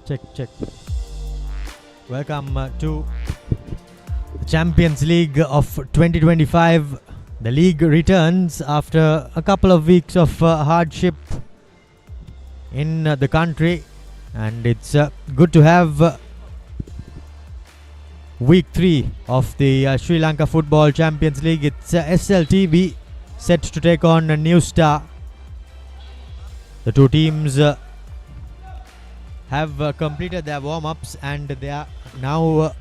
Check. Welcome to the Champions League of 2025. The league returns after a couple of weeks of hardship in the country, and it's good to have week 3 of the Sri Lanka Football Champions League. It's SLTB set to take on New Star. The two teams have completed their warm-ups and they are now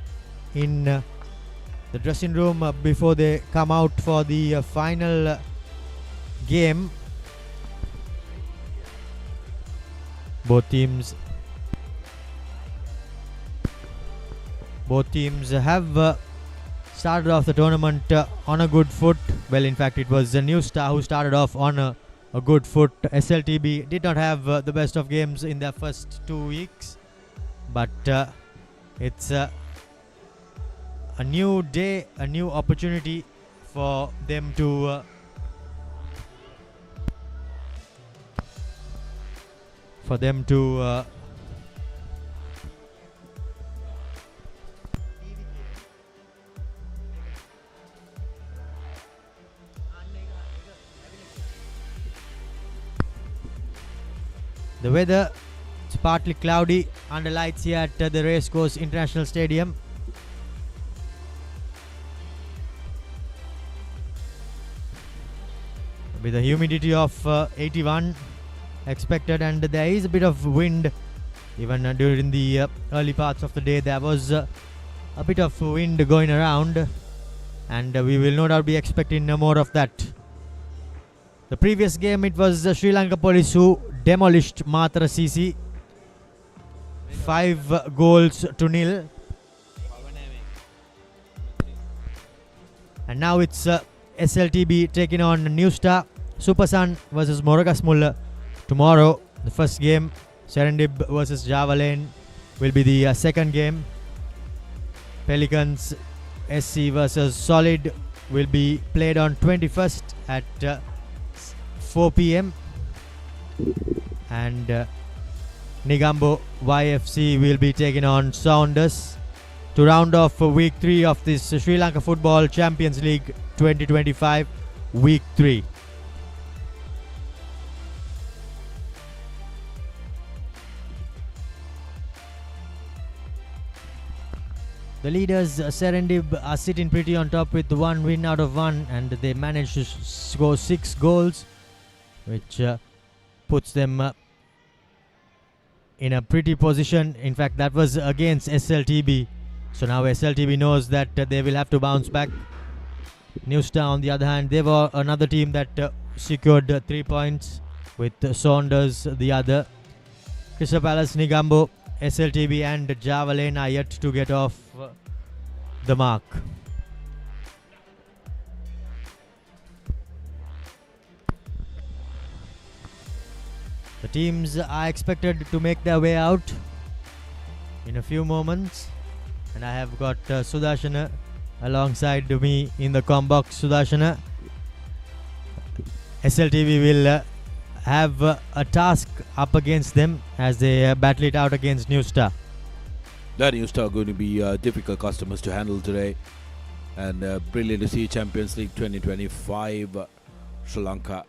in the dressing room before they come out for the final game. Both teams have started off the tournament on a good foot. Well, in fact, it was the New Star who started off on a good foot. SLTB did not have the best of games in their first 2 weeks, but it's a new day, a new opportunity for them to the weather, it's partly cloudy under lights here at the Racecourse International Stadium. With a humidity of 81 expected, and there is a bit of wind. Even during the early parts of the day there was a bit of wind going around, and we will no doubt be expecting more of that. The previous game, it was Sri Lanka Police who demolished Matra CC 5-0. And now it's SLTB taking on New Star. Super Sun versus Moragasmulla tomorrow. The first game, Serendib versus Java Lane, will be the second game. Pelicans SC versus Solid will be played on 21st at 4 p.m. and Nigambo YFC will be taking on Saunders to round off week 3 of this Sri Lanka Football Champions League 2025 week 3. The leaders Serendib are sitting pretty on top with 1 win out of 1, and they managed to score 6 goals, which puts them in a pretty position. In fact, that was against SLTB, so now SLTB knows that they will have to bounce back. New Star, on the other hand, they were another team that secured 3 points, with Saunders the other. Crystal Palace, Nigambo, SLTB and Java Lane are yet to get off the mark. The teams are expected to make their way out in a few moments, and I have got Sudarshana alongside me in the comm box. Sudarshana, SLTB will have a task up against them as they battle it out against New Star. The New Star are going to be difficult customers to handle today, and brilliant to see Champions League 2025 Sri Lanka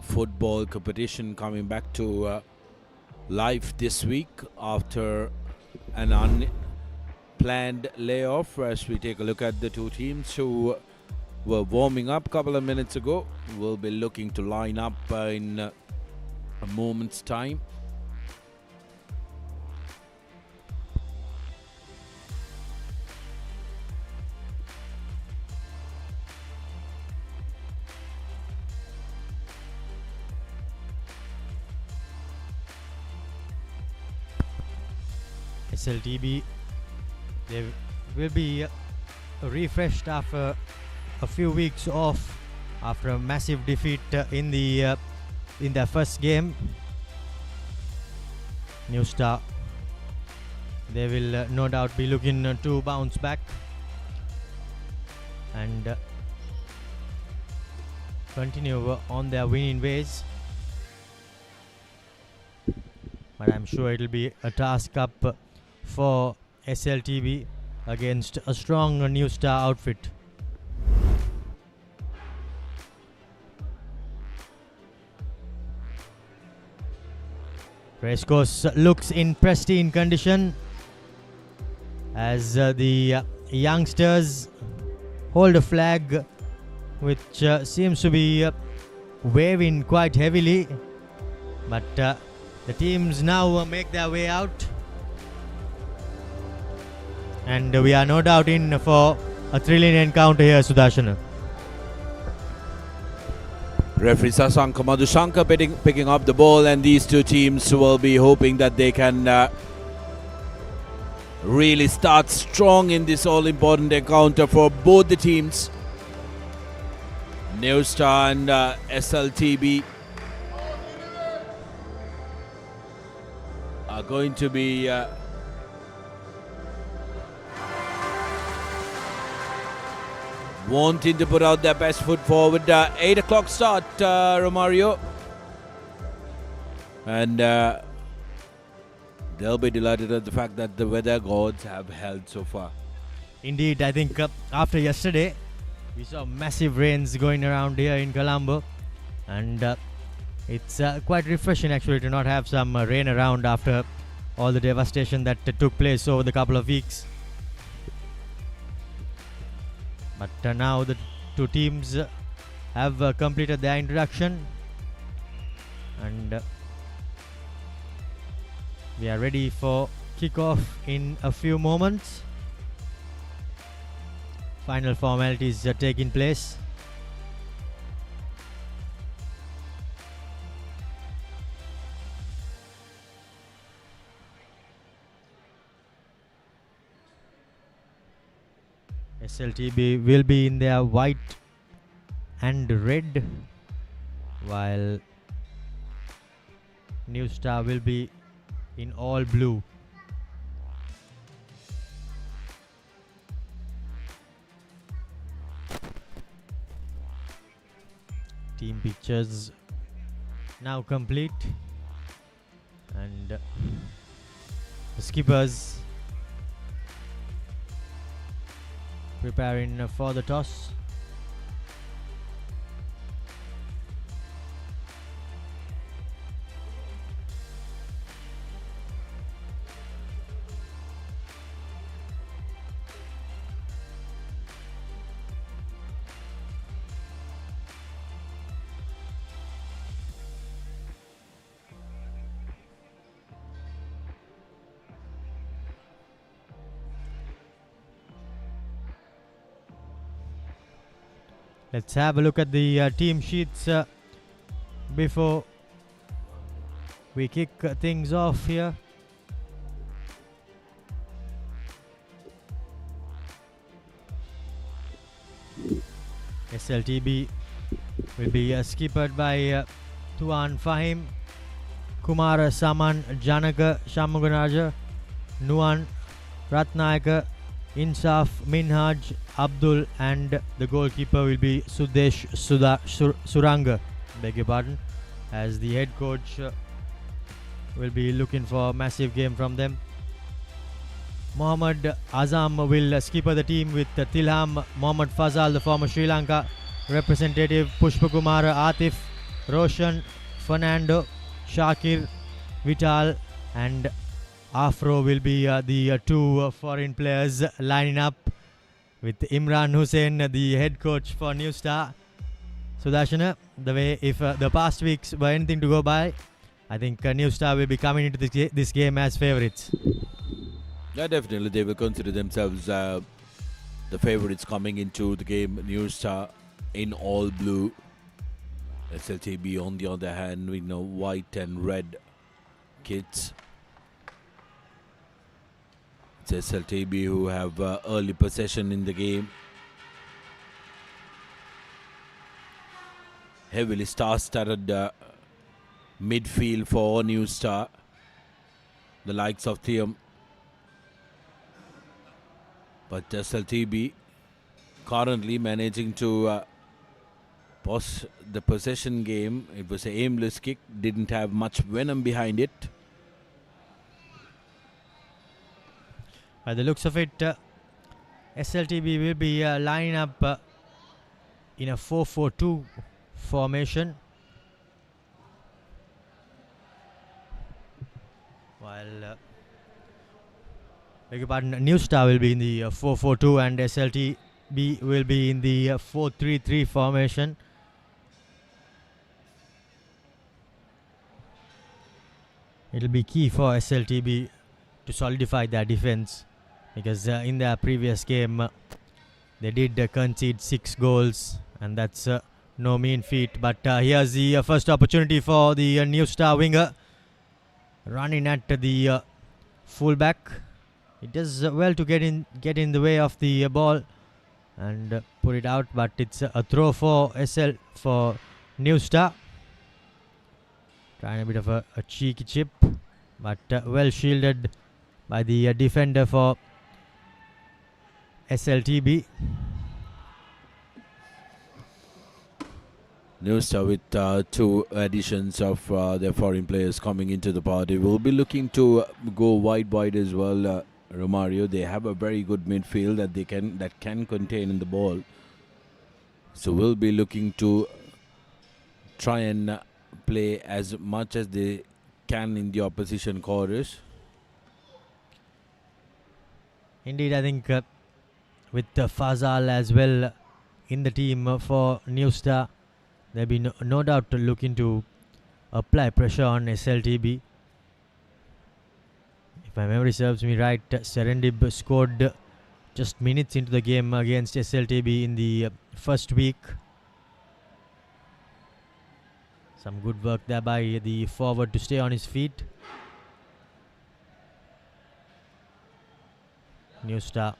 football competition coming back to life this week after an unplanned layoff. As we take a look at the two teams who were warming up a couple of minutes ago, we'll be looking to line up in a moment's time. SLTB, they will be refreshed after a few weeks off after a massive defeat in their first game. New Star, they will no doubt be looking to bounce back and continue on their winning ways. but I'm sure it'll be a task up for SLTB against a strong New Star outfit. Racecourse looks in pristine condition as the youngsters hold a flag which seems to be waving quite heavily, but the teams now make their way out, and we are no doubt in for a thrilling encounter here, Sudarshana. Referee Sasanka Madhushanka picking up the ball, and these two teams will be hoping that they can really start strong in this all-important encounter for both the teams. New Star and SLTB are going to be wanting to put out their best foot forward. 8 o'clock start, Romario. And they'll be delighted at the fact that the weather gods have held so far. Indeed, I think after yesterday, we saw massive rains going around here in Colombo, and it's quite refreshing actually to not have some rain around after all the devastation that took place over the couple of weeks. But now the two teams have completed their introduction, and we are ready for kickoff in a few moments. Final formalities are taking place. SLTB will be in their white and red, while New Star will be in all blue. Team pictures now complete, and the skippers preparing for the toss. Let's have a look at the team sheets before we kick things off here. SLTB will be skippered by Tuan Fahim, Kumar Saman, Janaka Shamuganaja, Nuan Ratnayaka, Insaf, Minhaj, Abdul, and the goalkeeper will be Sudesh Suranga, beg your pardon, as the head coach will be looking for a massive game from them. Mohammad Azam will skipper the team with Tilham, Mohammad Fazal, the former Sri Lanka representative, Pushpakumar, Atif, Roshan, Fernando, Shakir, Vital, and Afro will be the two foreign players lining up with Imran Hussain, the head coach for New Star. Sudarshana, the way if the past weeks were anything to go by, I think New Star will be coming into this game as favourites. Yeah, definitely they will consider themselves the favourites coming into the game. New Star in all blue. SLTB on the other hand, we know white and red kits. It's SLTB who have early possession in the game. Heavily star-studded midfield for New Star. The likes of Thiam. But SLTB currently managing to pause the possession game. It was an aimless kick, didn't have much venom behind it. By the looks of it, SLTB will be lining up in a 4-4-2 formation, while beg your pardon, New Star will be in the 4-4-2 and SLTB will be in the 4-3-3 formation. It'll be key for SLTB to solidify their defense, because in their previous game they did concede 6 goals, and that's no mean feat. But here's the first opportunity for the New Star winger, running at the fullback. It does well to get in the way of the ball and put it out, but it's a throw for New Star. Trying a bit of a cheeky chip, but well shielded by the defender for SLTB. New Star with 2 additions of their foreign players coming into the party will be looking to go wide as well. Romario, they have a very good midfield that can contain in the ball, so we'll be looking to try and play as much as they can in the opposition quarters. Indeed, I think with Fazal as well in the team for New Star, there'll be no doubt looking to apply pressure on SLTB. If my memory serves me right, Serendib scored just minutes into the game against SLTB in the first week. Some good work there by the forward to stay on his feet. New Star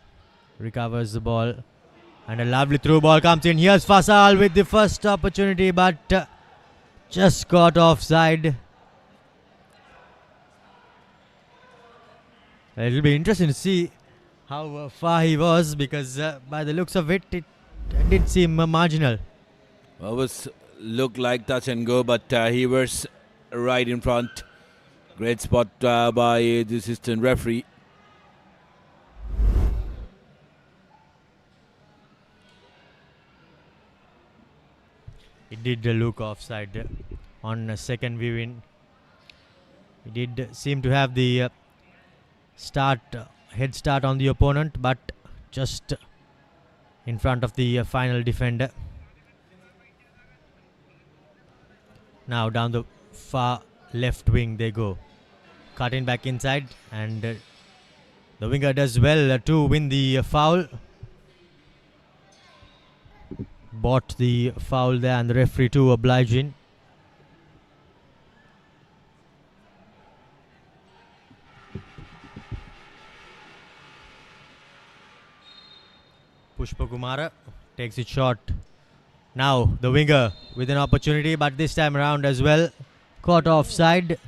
recovers the ball, and a lovely through ball comes in. Here's Fasal with the first opportunity, but just got offside. It'll be interesting to see how far he was, because by the looks of it, it did seem marginal. Well, looked like touch and go, but he was right in front. Great spot by the assistant referee. It did look offside on a second viewing. He did seem to have the head start on the opponent, but just in front of the final defender. Now down the far left wing they go, cutting back inside, and the winger does well to win the foul. Bought the foul there, and the referee too obliging. Pushpa Kumara takes it short. Now the winger with an opportunity, but this time around as well caught offside.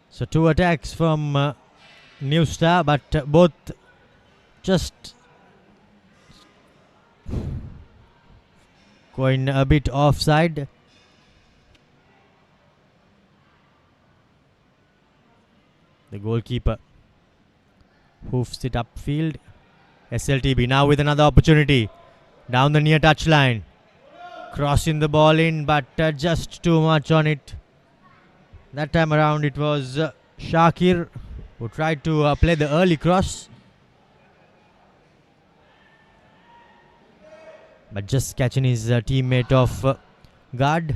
So 2 attacks from New Star, but both just going a bit offside. The goalkeeper hoofs it upfield. SLTB now with another opportunity down the near touchline, crossing the ball in, but just too much on it. That time around it was Shakir who tried to play the early cross, but just catching his teammate off guard.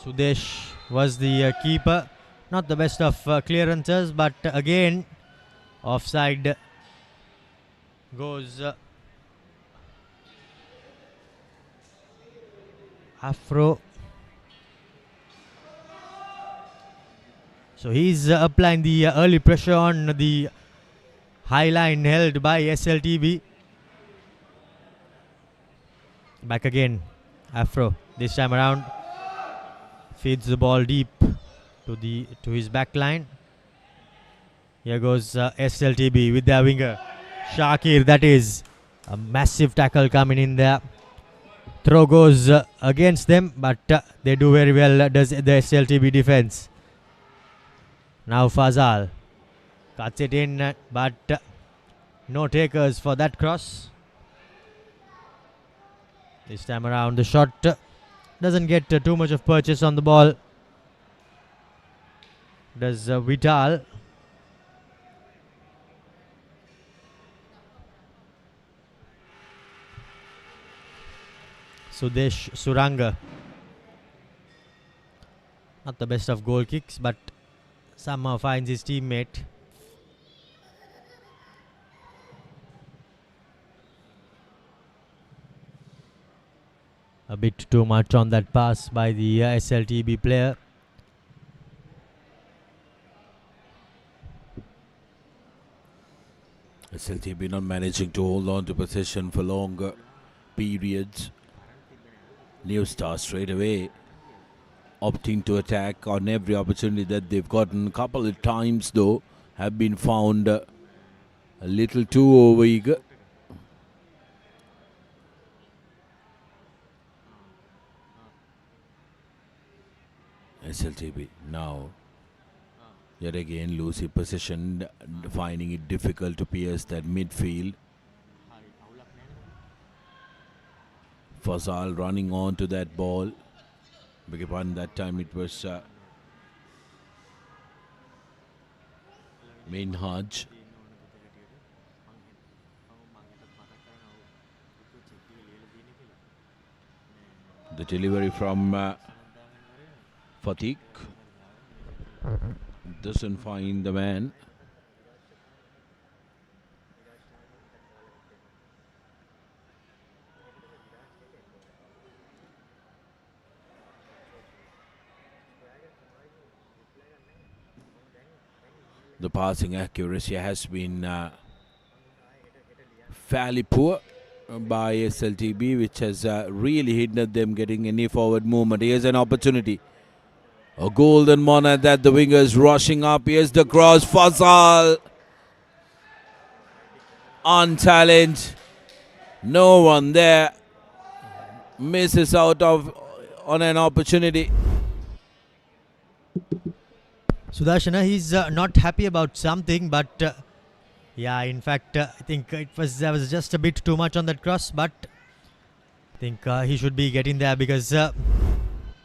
Sudesh was the keeper. Not the best of clearances, but again offside goes Afro. So he's applying the early pressure on the high line held by SLTB. Back again, Afro. This time around feeds the ball deep to his back line. Here goes SLTB with their winger Shakir. That is a massive tackle coming in there. Throw goes against them, but they do very well, does the SLTB defense. Now Fazal cuts it in, but no takers for that cross. This time around the shot doesn't get too much of purchase on the ball. Does Vital. Sudesh Suranga. Not the best of goal kicks, but somehow finds his teammate. A bit too much on that pass by the SLTB player. SLTB not managing to hold on to possession for longer periods. New Star straight away opting to attack on every opportunity that they've gotten. A couple of times though have been found a little too overeager. SLTB now yet again losing possession, finding it difficult to pierce that midfield. Fazal running on to that ball. Beg your pardon, that time it was Minhaj. The delivery from Fatiq doesn't find the man. The passing accuracy has been fairly poor by SLTB, which has really hindered them getting any forward movement. Here's an opportunity. A golden one at that. The wingers rushing up. Here's the cross. Fazal. Unchallenged. No one there. Misses out on an opportunity. Sudarshana, he's not happy about something, but yeah, in fact, I think there was just a bit too much on that cross, but I think he should be getting there because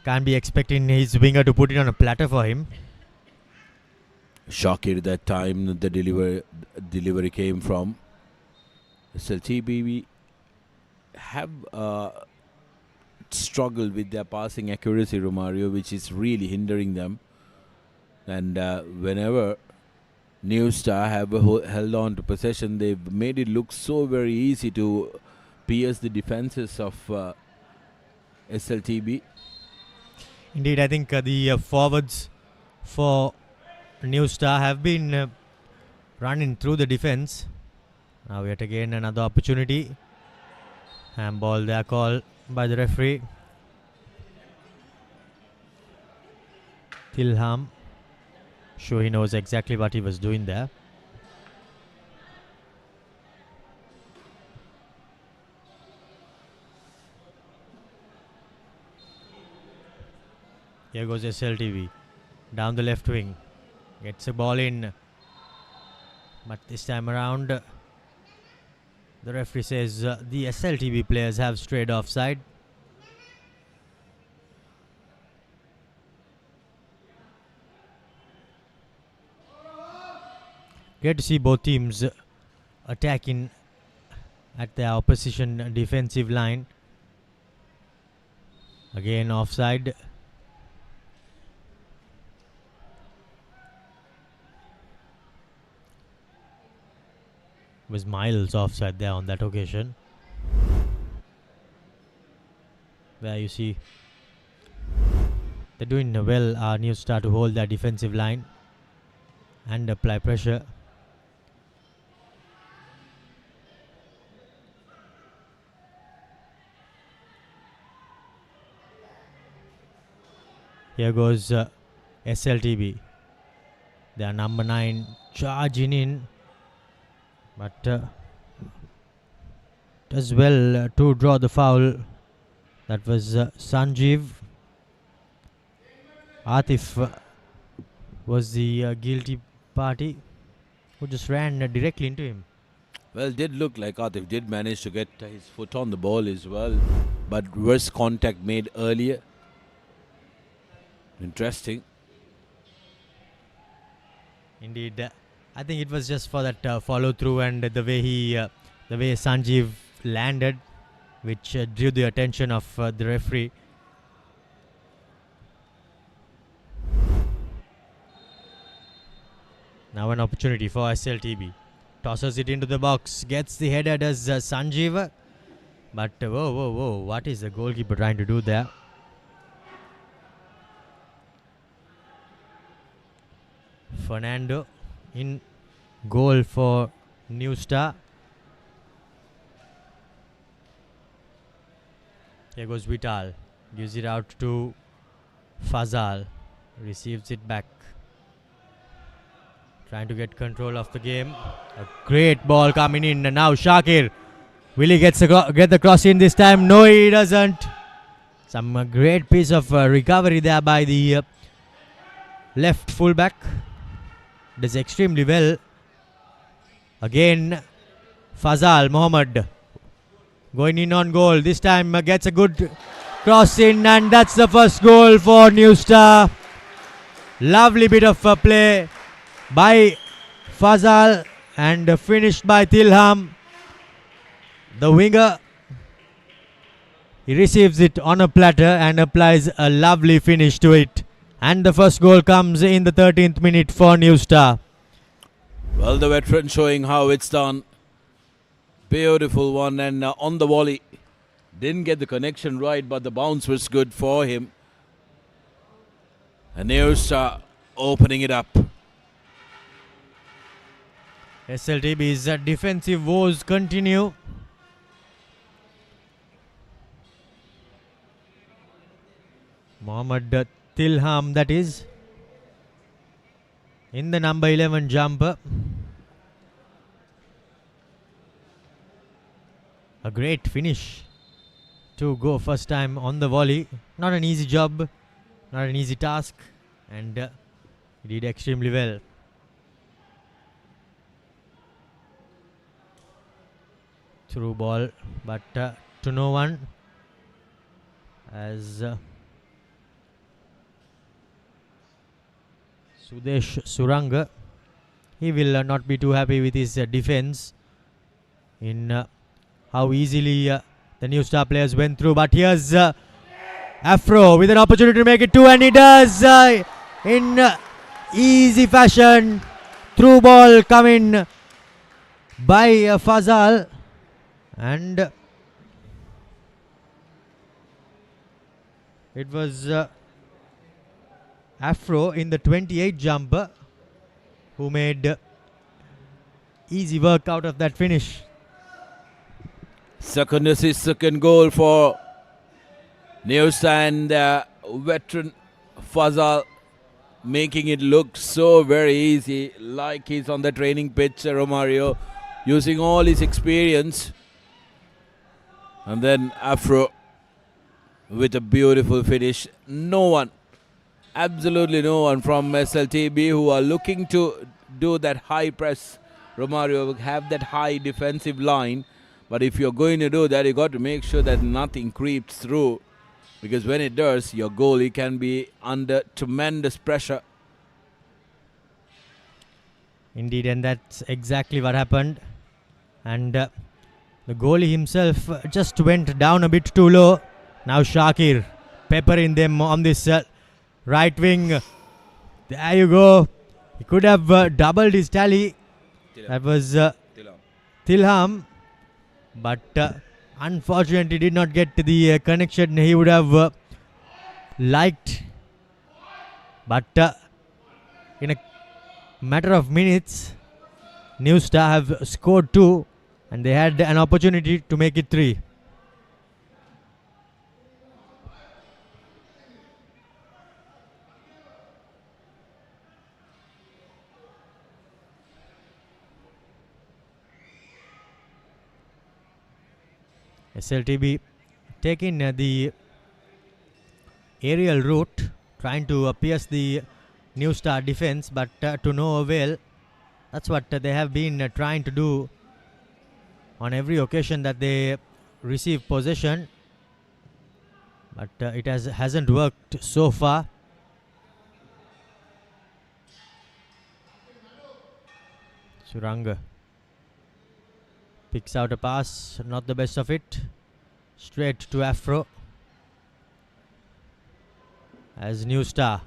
can't be expecting his winger to put it on a platter for him. Shakir that time the delivery came from. SLTB have struggled with their passing accuracy, Romario, which is really hindering them. And whenever New Star have held on to possession, they've made it look so very easy to pierce the defenses of SLTB. Indeed, I think the forwards for New Star have been running through the defense. Now yet again another opportunity. Handball there called by the referee. Tilham. Sure, he knows exactly what he was doing there. Here goes SLTV down the left wing, gets a ball in, but this time around the referee says the SLTV players have strayed offside. Great to see both teams attacking at their opposition defensive line. Again offside. Was miles offside there on that occasion. Where you see they're doing well, New Star, to hold their defensive line and apply pressure. Here goes SLTB. Their number 9 charging in, but does well to draw the foul. That was Sanjeev. Atif was the guilty party who just ran directly into him. Well, it did look like Atif did manage to get his foot on the ball as well, but worse contact made earlier. Interesting. Indeed, I think it was just for that follow through and the way Sanjeev landed, which drew the attention of the referee. Now an opportunity for SLTB. Tosses it into the box, gets the header, does Sanjeev. But whoa, what is the goalkeeper trying to do there? Fernando in goal for New Star. Here goes Vital. Gives it out to Fazal. Receives it back. Trying to get control of the game. A great ball coming in. And now Shakir. Will he get the cross in this time? No, he doesn't. Some great piece of recovery there by the left fullback. Does extremely well. Again, Fazal Mohammed going in on goal. This time gets a good cross in, and that's the first goal for New Star. Lovely bit of play by Fazal and finished by Tilham, the winger. He receives it on a platter and applies a lovely finish to it. And the first goal comes in the 13th minute for New Star. Well, the veteran showing how it's done. Beautiful one, and on the volley. Didn't get the connection right, but the bounce was good for him. And New Star opening it up. SLTB's defensive woes continue. Mohammed Tilham, that is, in the number 11 jumper. A great finish to go first time on the volley. Not an easy job, not an easy task, and he did extremely well. Through ball, but to no one, as Sudesh Suranga, he will not be too happy with his defense in how easily the New Star players went through. But here's Afro with an opportunity to make it two, and he does in easy fashion. Through ball coming by Fazal, and it was Afro in the 28 jumper who made easy work out of that finish. Second assist, second goal for New Star, and veteran Fazal making it look so very easy, like he's on the training pitch, Romario, using all his experience. And then Afro with a beautiful finish. No one, absolutely no one from SLTB who are looking to do that high press. Romario will have that high defensive line, but if you're going to do that, you got to make sure that nothing creeps through, because when it does, your goalie can be under tremendous pressure. Indeed, and that's exactly what happened. And the goalie himself just went down a bit too low. Now Shakir peppering them on this right wing. There you go. He could have doubled his tally. That was Tilham. But unfortunately did not get the connection he would have liked. But in a matter of minutes, New Star have scored 2, and they had an opportunity to make it 3. SLTB taking the aerial route, trying to pierce the New Star defense, but to no avail. That's what they have been trying to do on every occasion that they receive possession, but it hasn't worked so far. Suranga picks out a pass, not the best of it, straight to Afro as New Star.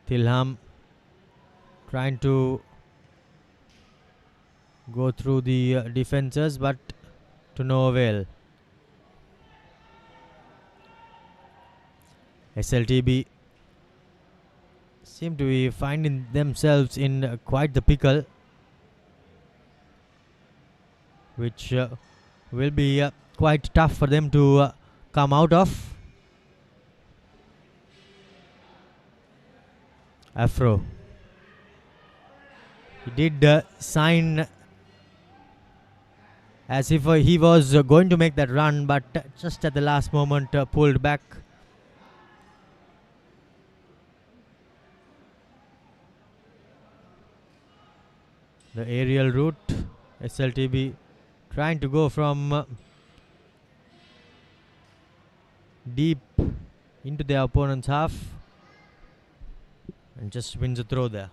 Tilham trying to go through the defenses, but to no avail. SLTB seem to be finding themselves in quite the pickle, which will be quite tough for them to come out of. Afro, he did sign as if he was going to make that run, but just at the last moment pulled back. The aerial route, SLTB trying to go from deep into their opponent's half and just wins a throw there.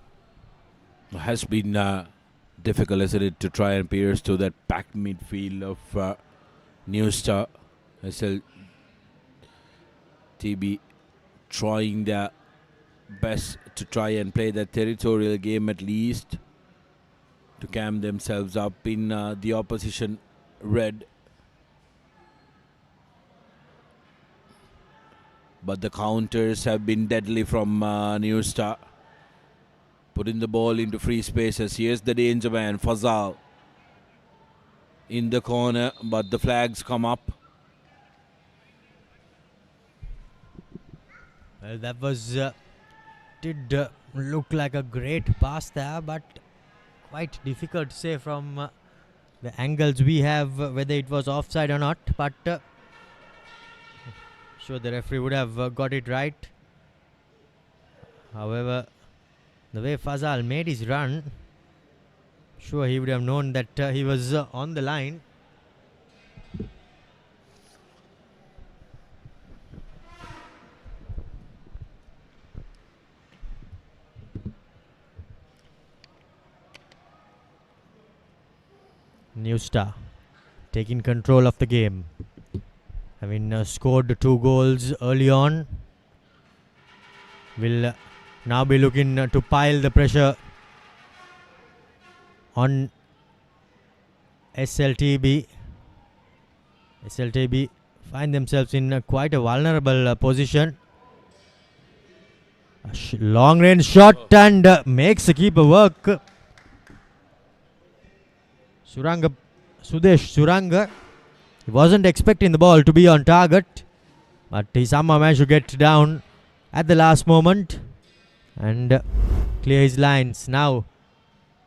Has been difficult, isn't it, to try and pierce to that packed midfield of New Star. SLTB trying their best to try and play that territorial game at least, to cam themselves up in the opposition red. But the counters have been deadly from New Star. Putting the ball into free spaces. Here's the danger man, Fazal. In the corner, but the flags come up. Well, that was did look like a great pass there, but quite difficult to say from the angles we have whether it was offside or not. But sure, the referee would have got it right. However, the way Fazal made his run, sure he would have known that he was on the line. New Star taking control of the game, having scored 2 goals early on, will now be looking to pile the pressure on SLTB. SLTB find themselves in quite a vulnerable position. A long range shot and makes the keeper work. Sudesh Suranga, he wasn't expecting the ball to be on target, but he somehow managed to get down at the last moment and clear his lines. Now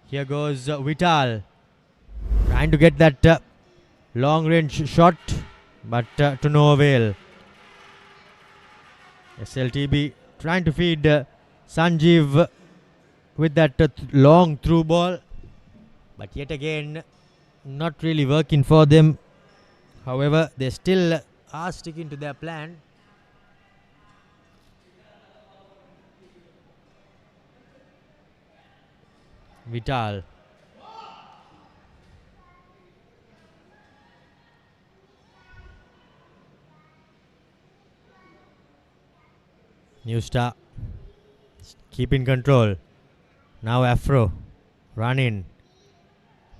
here goes Vital, trying to get that long range shot, but to no avail. SLTB trying to feed Sanjeev with that long through ball, but yet again not really working for them. However, they still are sticking to their plan. Vital. New Star keep in control. Now Afro run in,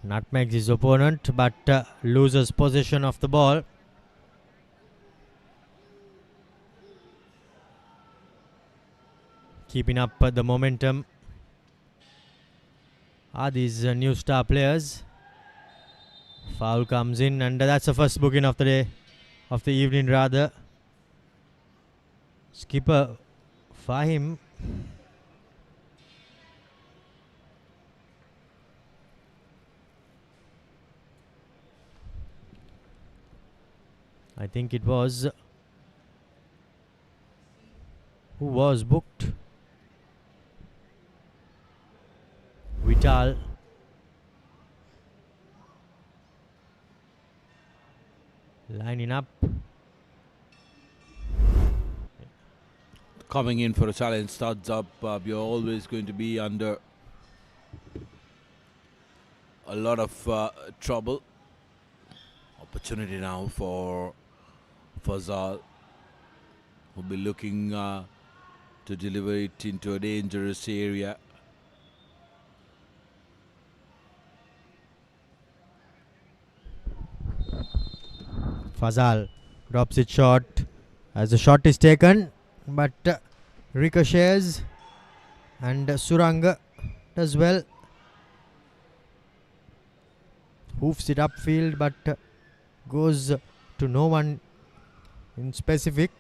nutmegs his opponent, but loses possession of the ball. Keeping up the momentum are these New Star players. Foul comes in, and that's the first booking of the day, of the evening rather. Skipper Fahim I think it was. Who was booked? Vital. Lining up. Coming in for a challenge, studs up. You're always going to be under a lot of trouble. Opportunity now for Fazal, who'll be looking to deliver it into a dangerous area. Fazal drops it short as the shot is taken, but ricochets, and Surang does well. Hoofs it upfield, but goes to no one in specific.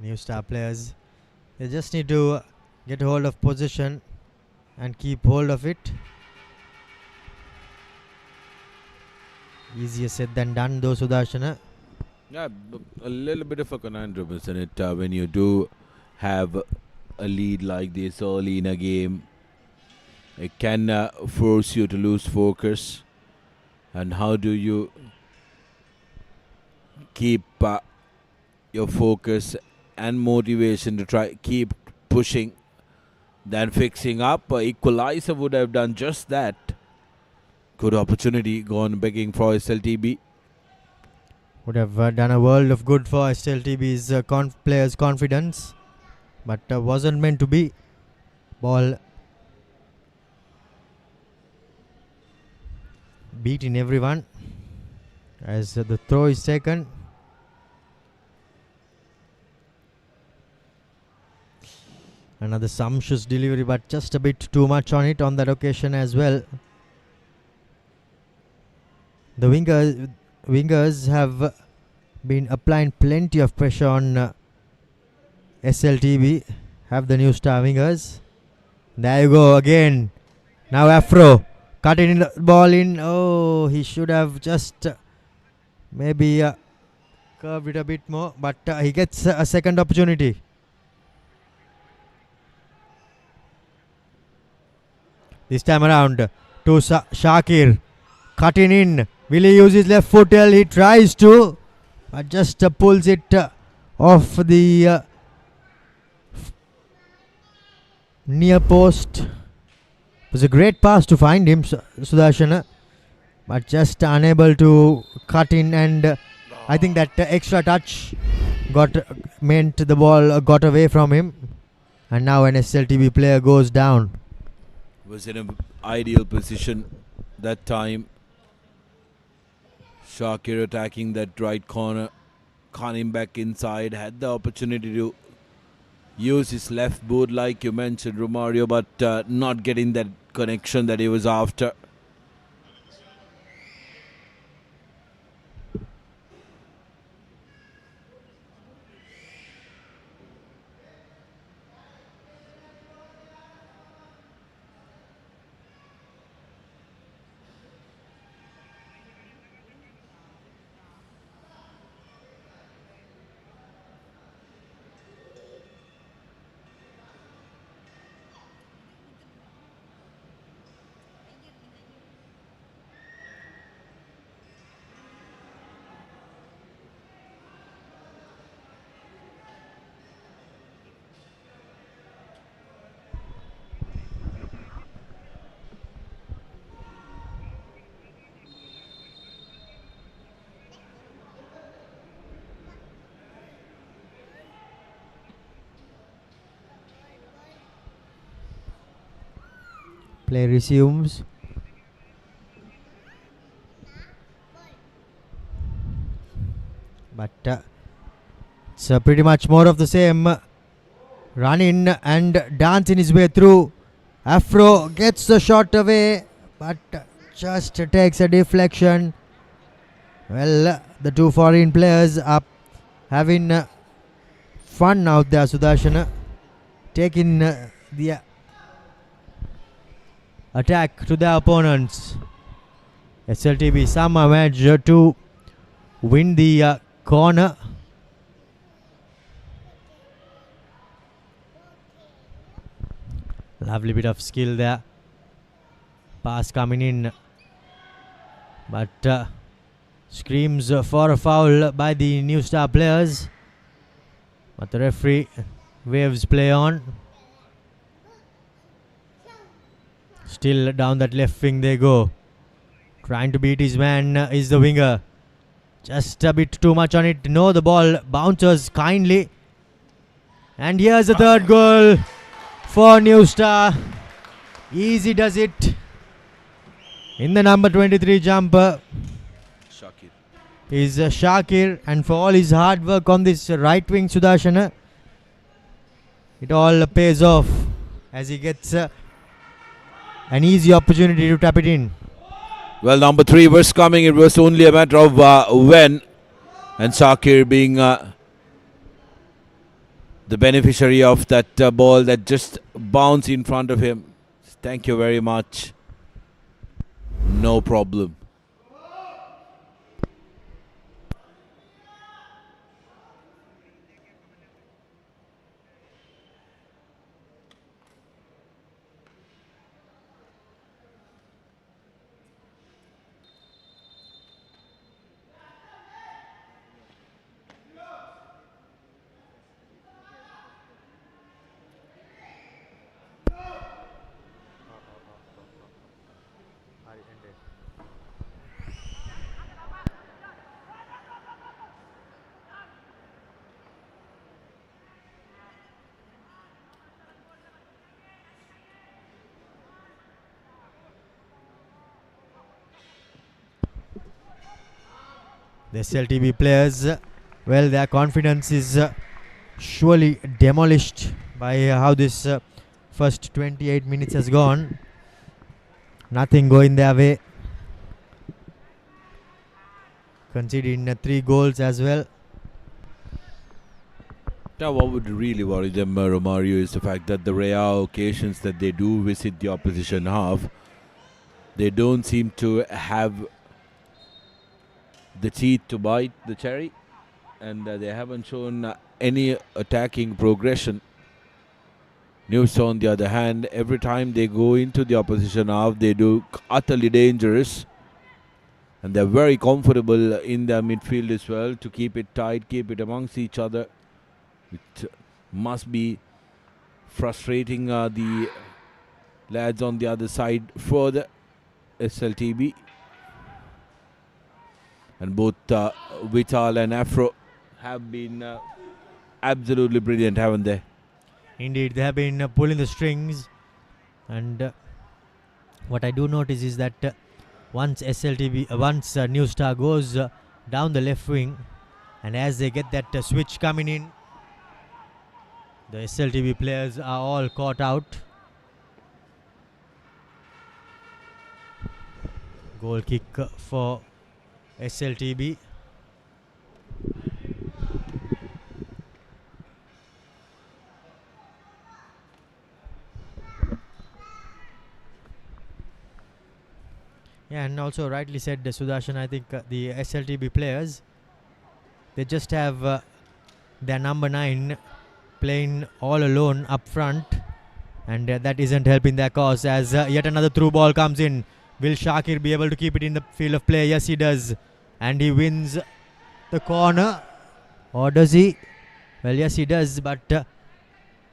New star players, they just need to get hold of possession and keep hold of it. Easier said than done though, Sudarshana. Yeah, a little bit of a conundrum, isn't it? When you do have a lead like this early in a game, it can force you to lose focus. And how do you keep your focus and motivation to try keep pushing, then fixing up? Equalizer would have done just that. Good opportunity gone begging for SLTB. Would have done a world of good for SLTB's players' confidence, but wasn't meant to be. Ball beating everyone as the throw is taken. Another sumptuous delivery, but just a bit too much on it on that occasion as well. The wingers have been applying plenty of pressure on SLTB. Have the new star wingers. There you go again. Now Afro cutting in the ball in. Oh, he should have just maybe curved it a bit more, but he gets a second opportunity. This time around to Shakir, cutting in. Will he use his left foot? He tries to, but just pulls it off the near post. It was a great pass to find him, Sudarshana, but just unable to cut in, and I think that extra touch meant the ball got away from him, and now an SLTB player goes down. Was in an ideal position that time. Shakir attacking that right corner, Khanim back inside, had the opportunity to use his left boot like you mentioned, Romario, but not getting that connection that he was after. Play resumes. But it's pretty much more of the same. Running and dancing his way through. Afro gets the shot away, but just takes a deflection. Well, the two foreign players are having fun out there. Sudarshan taking the attack to their opponents. SLTB somehow managed to win the corner. Lovely bit of skill there. Pass coming in, but screams for a foul by the New Star players. But the referee waves play on. Still down that left wing they go. Trying to beat his man is the winger. Just a bit too much on it. No, the ball bounces kindly. And here's the third goal for New Star. Easy does it. In the number 23 jumper Shakir is Shakir, and for all his hard work on this right wing, Sudarshan, it all pays off as he gets an easy opportunity to tap it in. Well, number 3 was coming. It was only a matter of when, and Shakir being the beneficiary of that ball that just bounced in front of him. Thank you very much. No problem. The SLTB players, well, their confidence is surely demolished by how this first 28 minutes has gone. Nothing going their way. Conceding 3 goals as well. Now, what would really worry them, Romario, is the fact that the rare occasions that they do visit the opposition half, they don't seem to have the teeth to bite the cherry, and they haven't shown any attacking progression. News, on the other hand, every time they go into the opposition half, they do utterly dangerous, and they're very comfortable in their midfield as well to keep it tight, keep it amongst each other. It must be frustrating the lads on the other side for the SLTB. And both Vital and Afro have been absolutely brilliant, haven't they? Indeed, they have been pulling the strings. And what I do notice is that once New Star goes down the left wing, and as they get that switch coming in, the SLTB players are all caught out. Goal kick for SLTB. Yeah, and also rightly said, Sudarshan, I think the SLTB players, they just have their number 9 playing all alone up front, and that isn't helping their cause as yet another through ball comes in. Will Shakir be able to keep it in the field of play? Yes, he does. And he wins the corner. Or does he? Well, yes, he does. But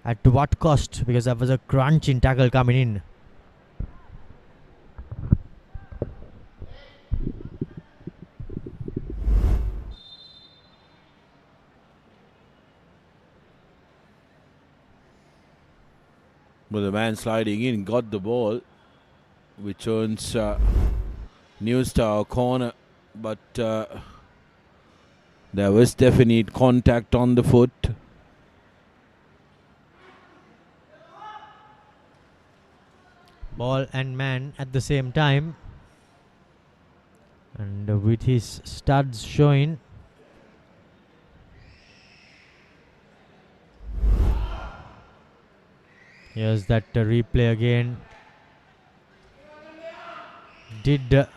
at what cost? Because that was a crunching tackle coming in. Well, the man sliding in got the ball, which earns New Star corner, but there was definite contact on the foot. Ball and man at the same time. And with his studs showing, here's that replay again. Did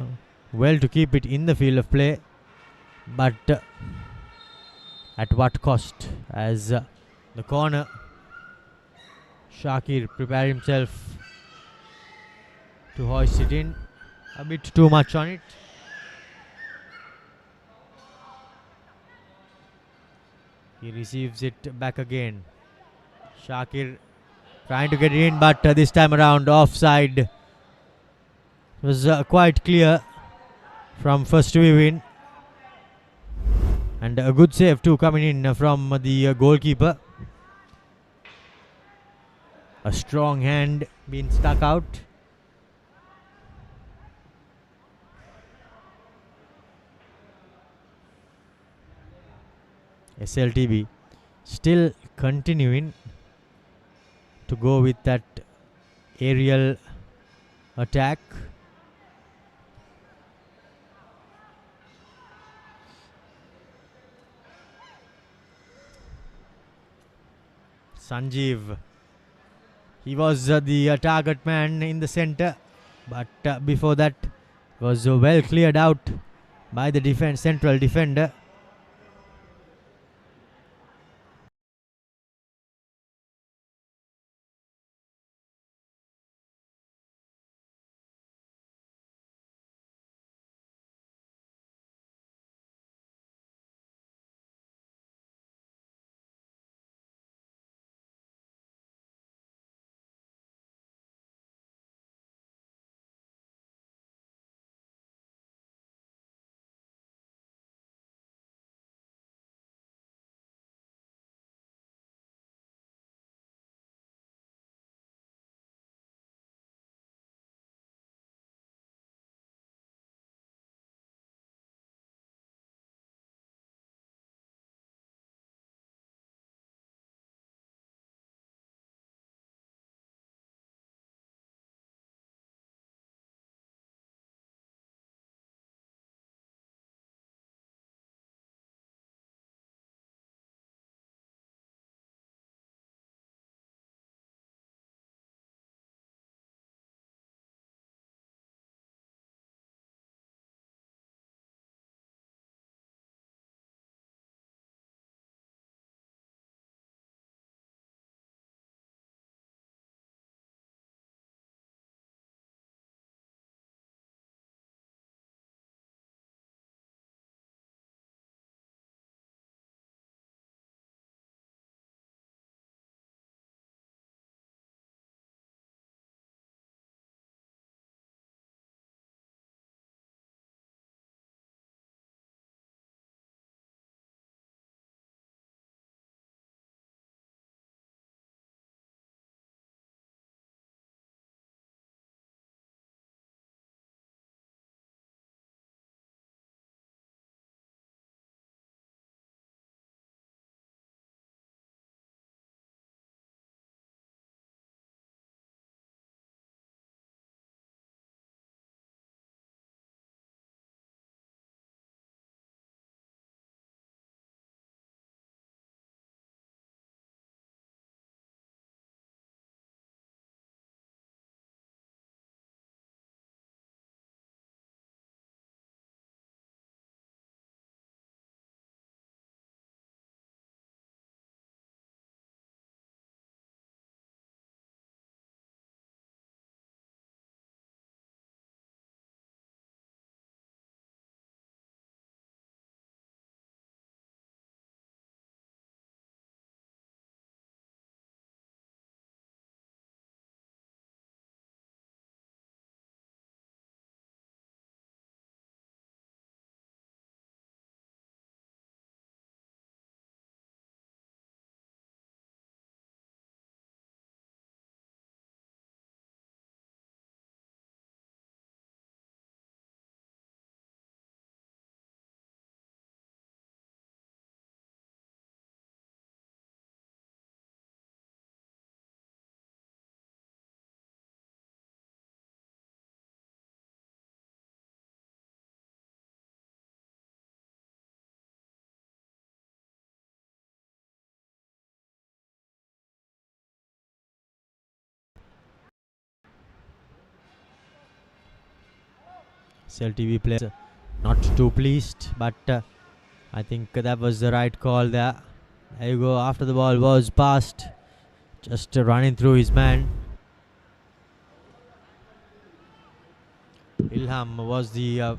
well to keep it in the field of play, but at what cost? As the corner, Shakir prepare himself to hoist it in. A bit too much on it. He receives it back again. Shakir trying to get it in, but this time around offside. It was quite clear from first win. And a good save too coming in from the goalkeeper. A strong hand being stuck out. SLTB still continuing to go with that aerial attack. Sanjeev, he was the target man in the center, but before that was well cleared out by the central defender. SLTB players not too pleased, but I think that was the right call there. There you go, after the ball was passed, just running through his man. Ilham was the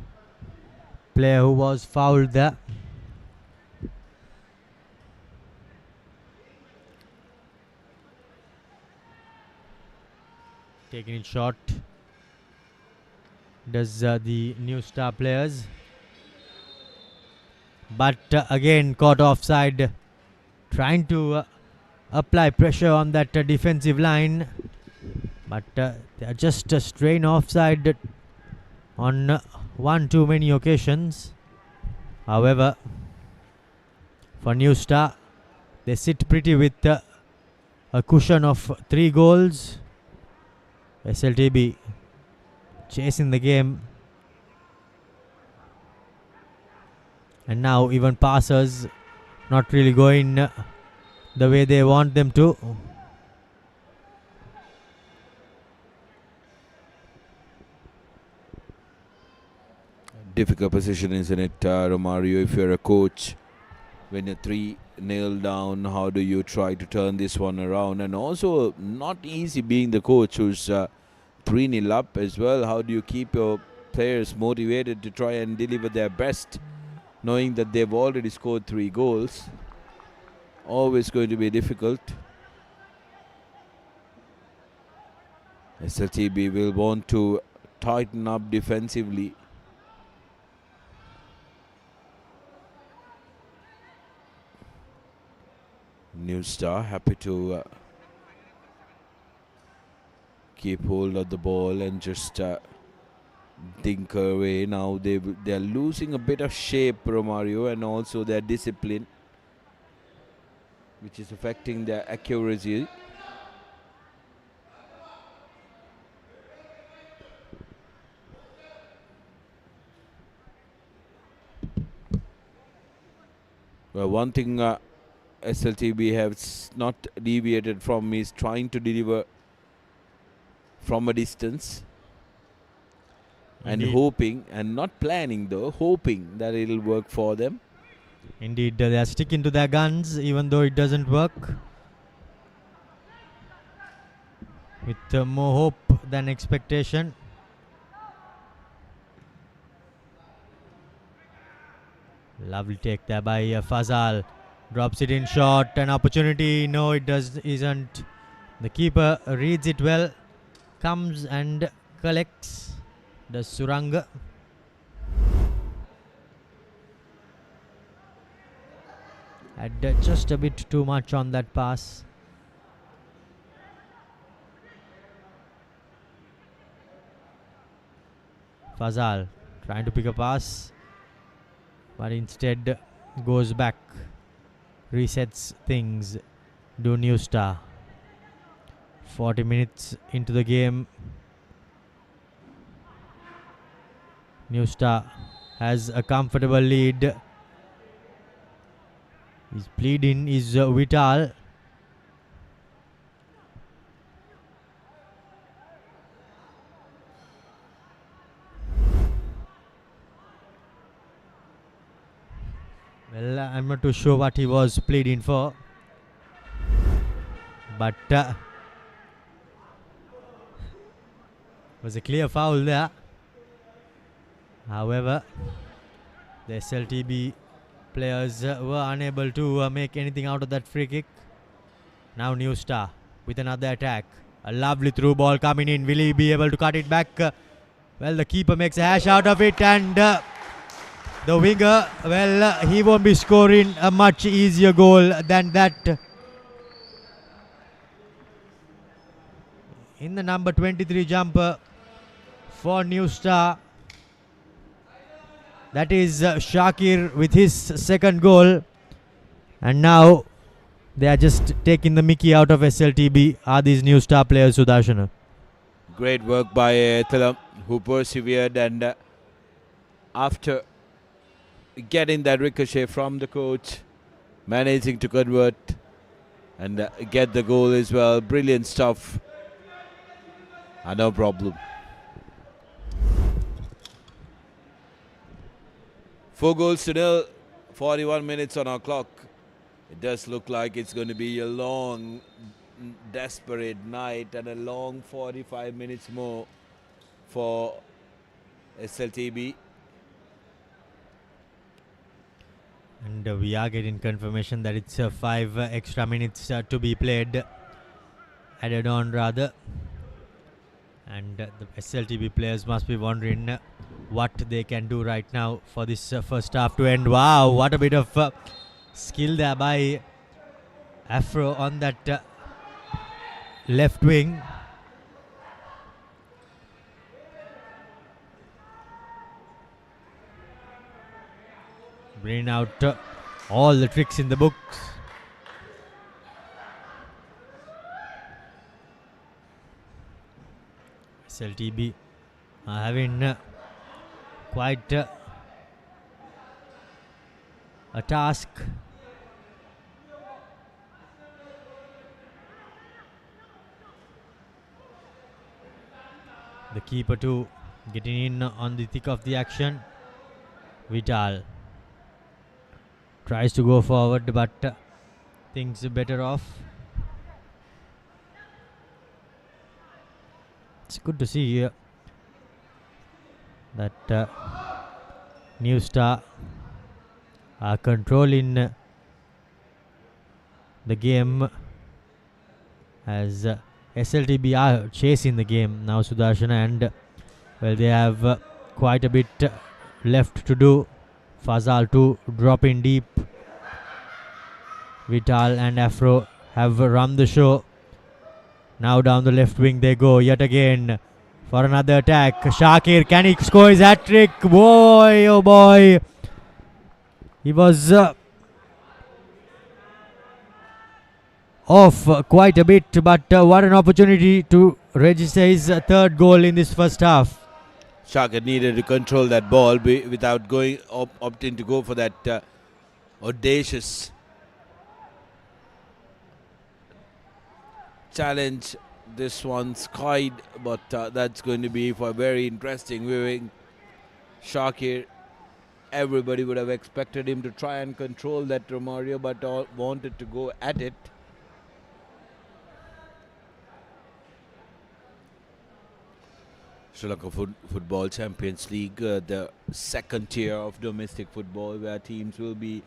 player who was fouled there. Taking it short does the New Star players, but again caught offside, trying to apply pressure on that defensive line, but they are just strain offside on one too many occasions. However, for New Star, they sit pretty with a cushion of 3 goals. SLTB chasing the game, and now even passers not really going the way they want them to. Difficult position, isn't it, Romario? If you're a coach, when you're 3-0 down, how do you try to turn this one around? And also, not easy being the coach who's 3-0 up as well. How do you keep your players motivated to try and deliver their best, knowing that they've already scored 3 goals? Always going to be difficult. SLTB will want to tighten up defensively. New Star happy to keep hold of the ball and just tinker away. Now they're losing a bit of shape, Romario, and also their discipline, which is affecting their accuracy. Well, one thing SLTB has not deviated from is trying to deliver from a distance. Indeed. And hoping, and not planning though, hoping that it'll work for them. Indeed, they are sticking to their guns even though it doesn't work. With more hope than expectation. Lovely take there by Fazal. Drops it in short, an opportunity. No, it isn't. The keeper reads it well. Comes and collects. Does Suranga. Had just a bit too much on that pass. Fazal trying to pick a pass, but instead goes back. Resets things. Do New Star. 40 minutes into the game. New Star has a comfortable lead. His pleading is Vital. Well, I'm not too sure what he was pleading for, but was a clear foul there. However, the SLTB players were unable to make anything out of that free kick. Now New Star with another attack. A lovely through ball coming in. Will he be able to cut it back? Well, the keeper makes a hash out of it, and the winger, well, he won't be scoring a much easier goal than that. In the number 23 jumper for New Star. That is Shakir with his second goal. And now they are just taking the mickey out of SLTB. Are these New Star players, Sudarshana? Great work by Thilam, who persevered, and after getting that ricochet from the coach, managing to convert and get the goal as well. Brilliant stuff. No problem. 4 goals to nil, 41 minutes on our clock. It does look like it's going to be a long, desperate night and a long 45 minutes more for SLTB. And we are getting confirmation that it's 5 extra minutes to be played, added on rather. And the SLTB players must be wondering what they can do right now for this first half to end. Wow, what a bit of skill there by Afro on that left wing. Bringing out all the tricks in the books. SLTB are having quite a task. The keeper too getting in on the thick of the action. Vital tries to go forward, but things are better off. It's good to see that New Star are controlling the game as SLTB are chasing the game now, Sudarshan, and well, they have quite a bit left to do. Fazal to drop in deep. Vital and Afro have run the show. Now down the left wing they go yet again for another attack. Shakir, can he score his hat-trick? Boy, oh boy. He was off quite a bit, but what an opportunity to register his third goal in this first half. Shakir needed to control that ball without going opting to go for that audacious challenge. This one's skied, but that's going to be for very interesting viewing. Shakir, everybody would have expected him to try and control that Romario, but wanted to go at it. Sri Lanka Football Champions League, the second tier of domestic football, where teams will be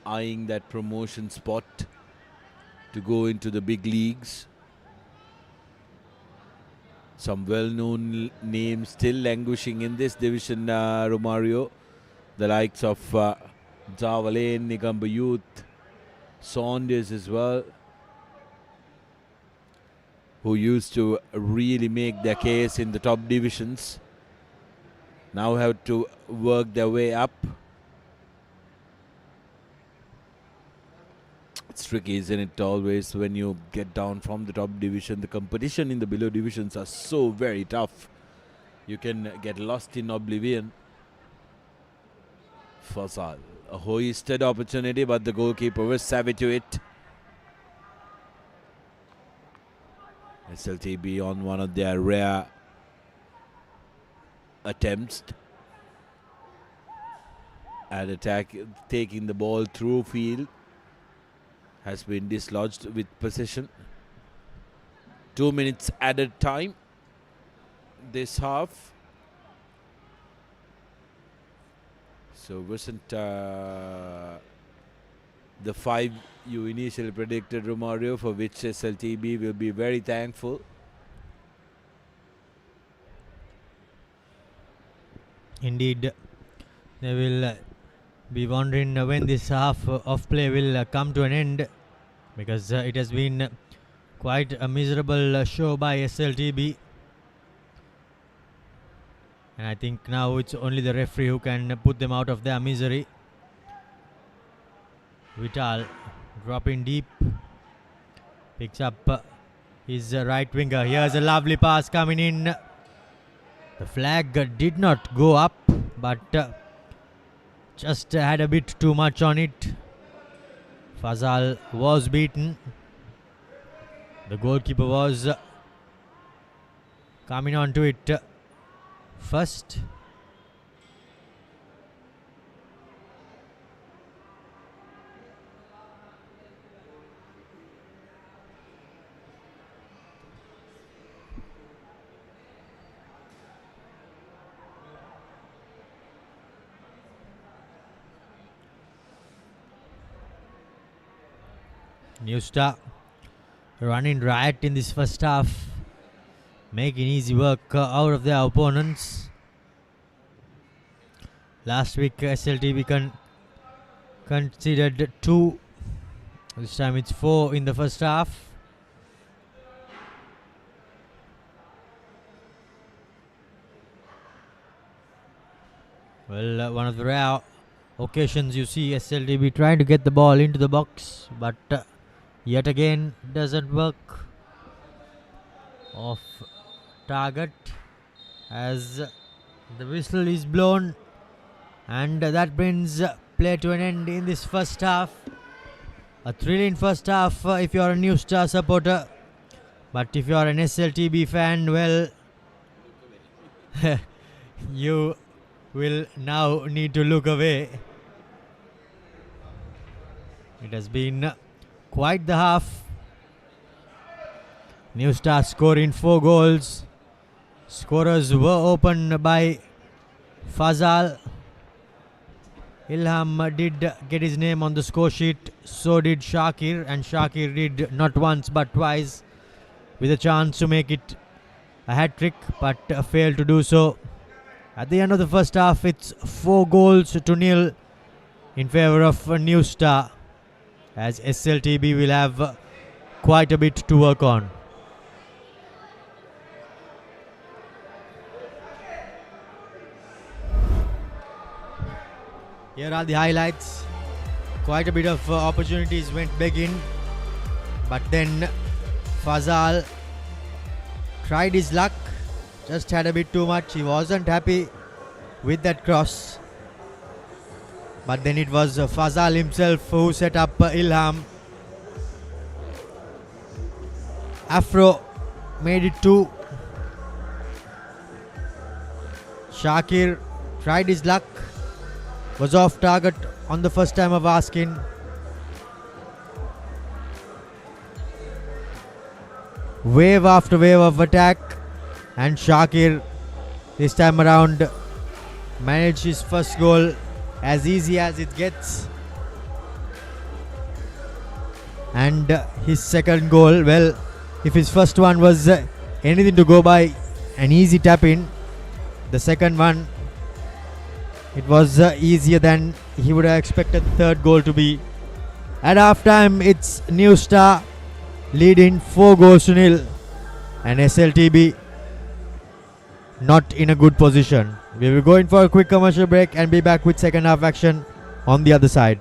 eyeing that promotion spot to go into the big leagues. Some well-known names still languishing in this division, Romario. The likes of Zawalain, Nigamba Youth, Saunders as well, who used to really make their case in the top divisions, now have to work their way up. It's tricky, isn't it, always when you get down from the top division. The competition in the below divisions are so very tough. You can get lost in oblivion. Fasal, a hoisted opportunity, but the goalkeeper was savvy to it. SLTB on one of their rare attempts at attack, taking the ball through field, has been dislodged with possession. 2 minutes added time this half. So wasn't the 5 you initially predicted, Romario, for which SLTB will be very thankful. Indeed, they will be wondering when this half of play will come to an end, because it has been quite a miserable show by SLTB. And I think now it's only the referee who can put them out of their misery. Vital dropping deep, picks up his right winger. Here's a lovely pass coming in. The flag did not go up, but just had a bit too much on it. Fazal was beaten. The goalkeeper was coming on to it first. New Star running riot in this first half, making easy work out of their opponents. Last week SLTB conceded 2. This time it's 4 in the first half. Well, one of the rare occasions you see SLTB trying to get the ball into the box, but yet again doesn't work. Off target as the whistle is blown, and that brings play to an end in this first half. A thrilling first half if you are a New Star supporter, but if you are an SLTB fan, well, you will now need to look away. It has been quite the half. New Star scoring 4 goals. Scorers were opened by Fazal. Ilham did get his name on the score sheet, so did Shakir, and Shakir did not once but twice with a chance to make it a hat-trick, but failed to do so. At the end of the first half, it's 4 goals to nil in favour of New Star, as SLTB will have quite a bit to work on. Here are the highlights. Quite a bit of opportunities went begging, but then Fazal tried his luck, just had a bit too much. He wasn't happy with that cross, but then it was Fazal himself who set up Ilham. Afro made it 2. Shakir tried his luck, was off target on the first time of asking. Wave after wave of attack, and Shakir this time around managed his first goal as easy as it gets. And his second goal, well, if his first one was anything to go by, an easy tap in, the second one, it was easier than he would have expected the third goal to be. At half time, it's New Star leading 4 goals to nil, and SLTB not in a good position. We will go in for a quick commercial break and be back with second half action on the other side.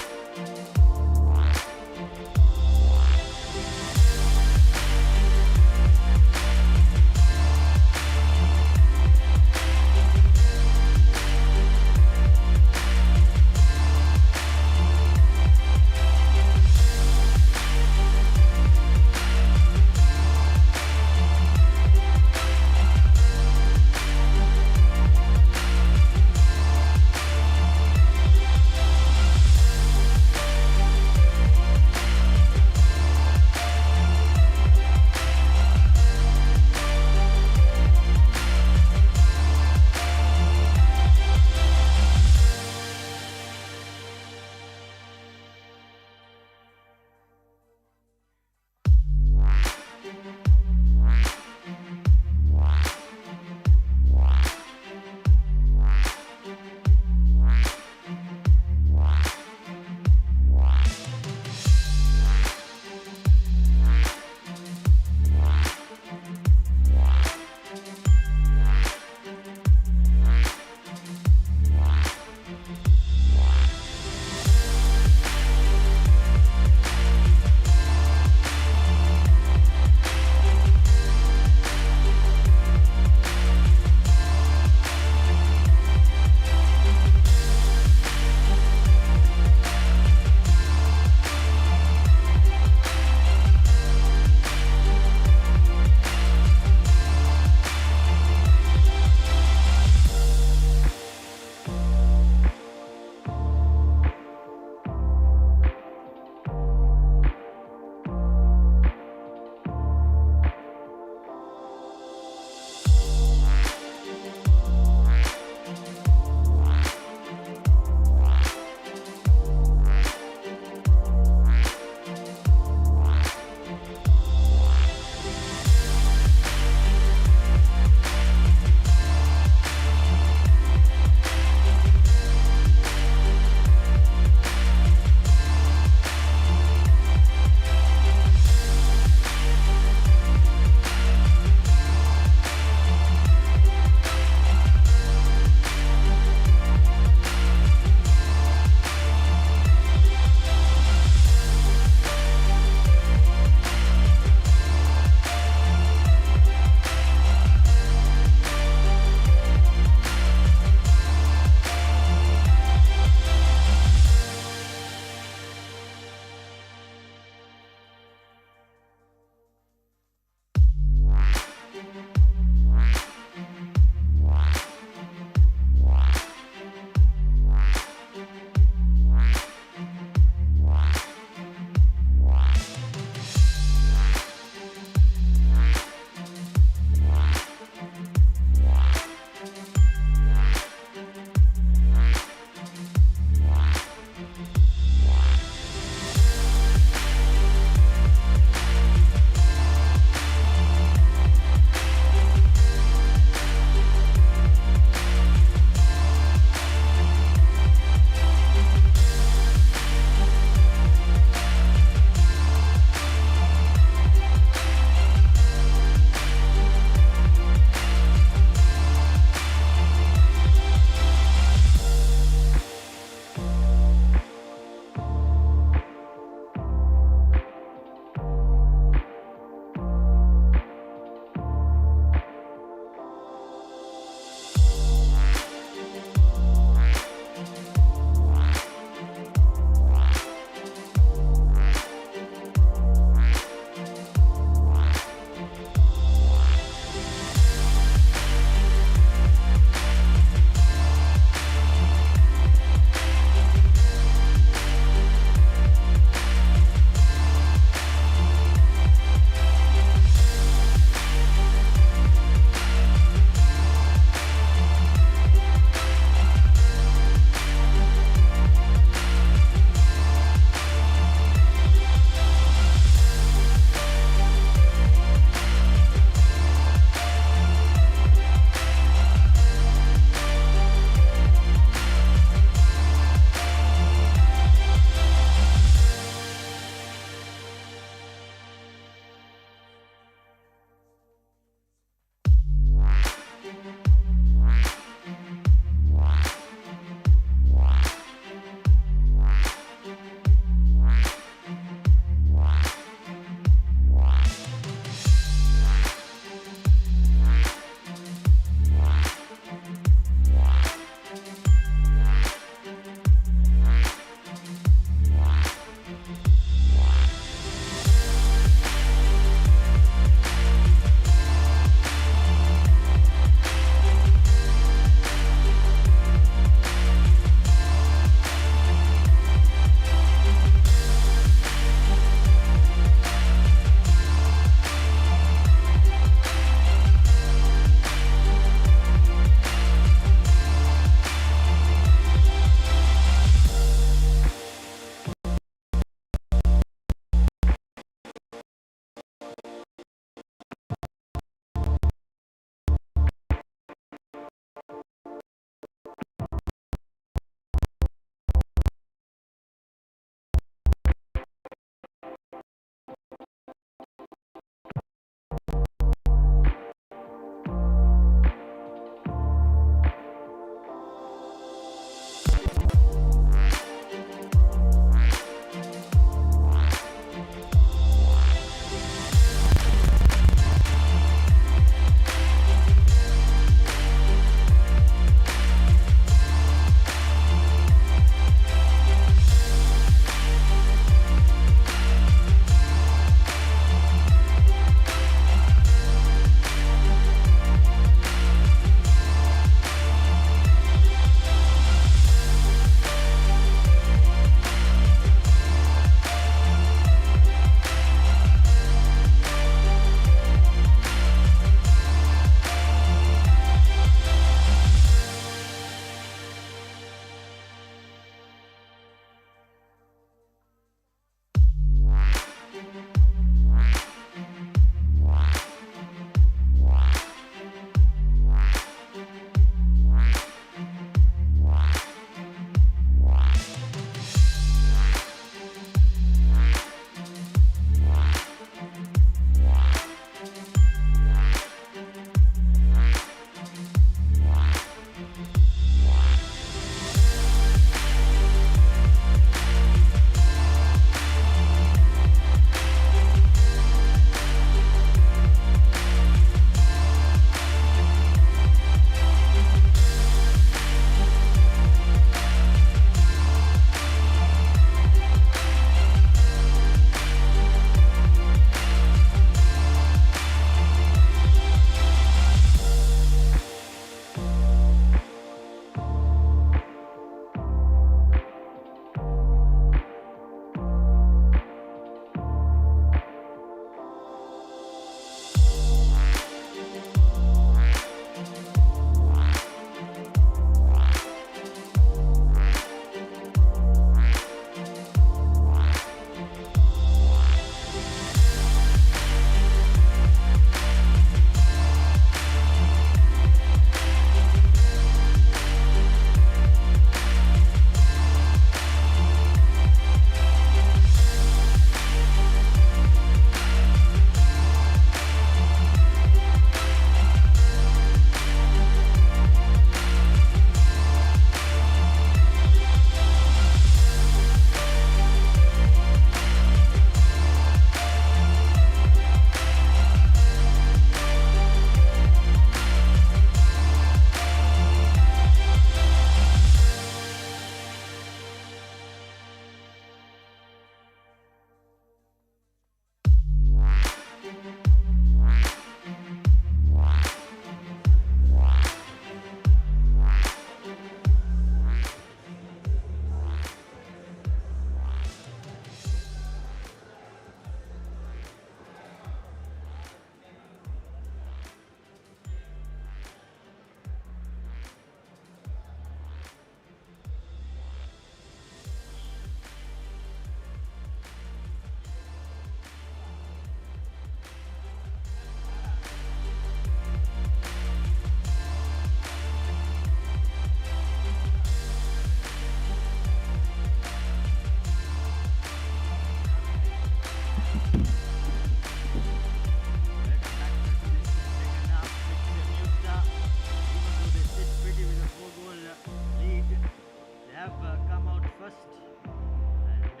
first and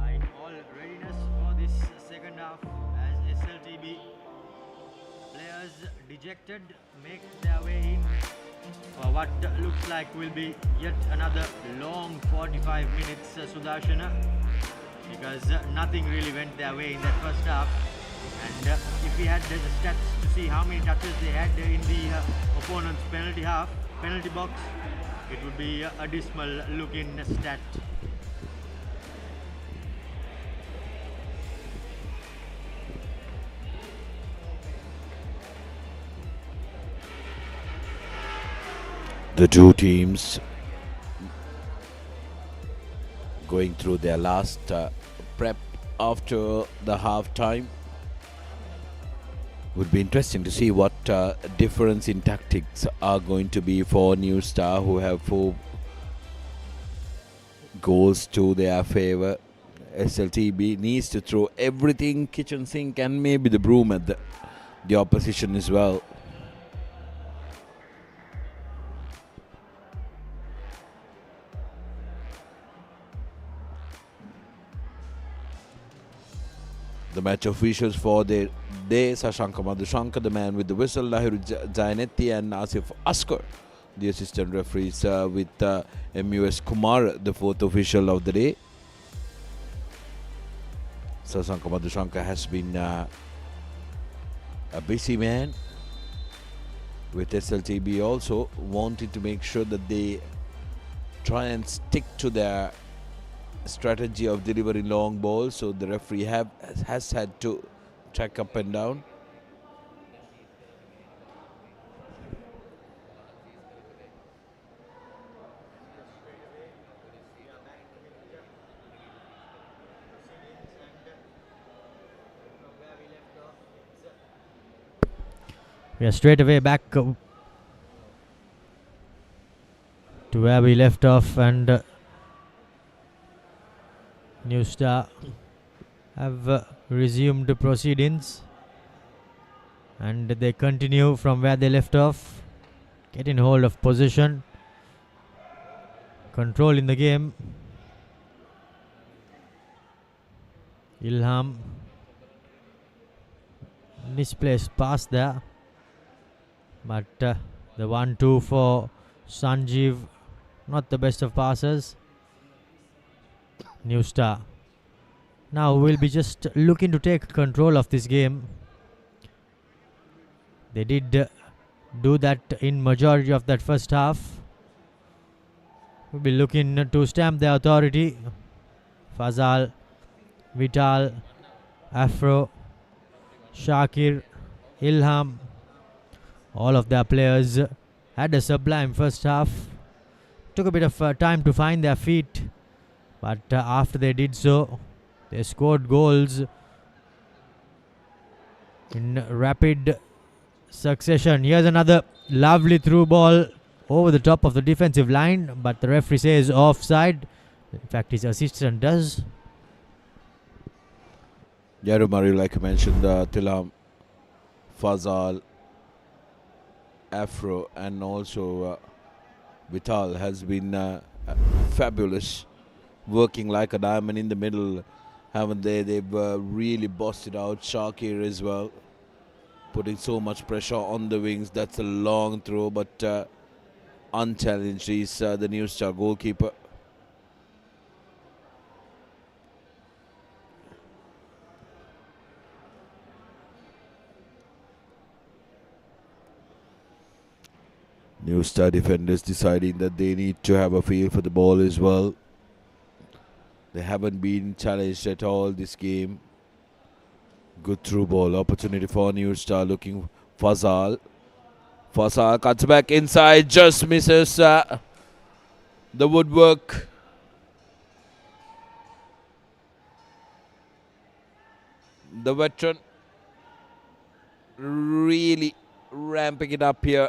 are in all readiness for this second half as SLTB players dejected make their way in for what looks like will be yet another long 45 minutes, Sudarshana, because nothing really went their way in that first half. And if we had the stats to see how many touches they had in the opponent's penalty box, it would be a dismal looking stat. The two teams going through their last prep after the half time. Would be interesting to see what difference in tactics are going to be for New Star, who have 4 goals to their favour. SLTB needs to throw everything kitchen sink and maybe the broom at the opposition as well. The match officials for the day, Sashanka Madhushanka, the man with the whistle, Lahiru Jainetti and Asif Askar, the assistant referees with MUS Kumar, the 4th official of the day. Sashanka Madhushanka has been a busy man with SLTB, also wanting to make sure that they try and stick to their strategy of delivering long balls, so the referee has had to track up and down. We are straight away back to where we left off, and New Star have resumed proceedings, and they continue from where they left off, getting hold of possession, control in the game. Ilham, misplaced pass there, but the 1-2 for Sanjeev, not the best of passes. New Star now will be just looking to take control of this game. They did do that in majority of that first half. We'll be looking to stamp their authority. Fazal, Vital, Afro, Shakir, Ilham, all of their players had a sublime first half. Took a bit of time to find their feet, but after they did so, they scored goals in rapid succession. Here's another lovely through ball over the top of the defensive line, but the referee says offside. In fact, his assistant does. Yarumari, like I mentioned, Tilam, Fazal, Afro, and also Vital has been fabulous, working like a diamond in the middle, haven't they? They've really busted out Shakir as well, putting so much pressure on the wings. That's a long throw, but unchallenged. He's the New Star goalkeeper. New Star defenders deciding that they need to have a feel for the ball as well. They haven't been challenged at all this game. Good through ball opportunity for New Star, looking Fazal. Fazal cuts back inside, just misses the woodwork. The veteran really ramping it up here.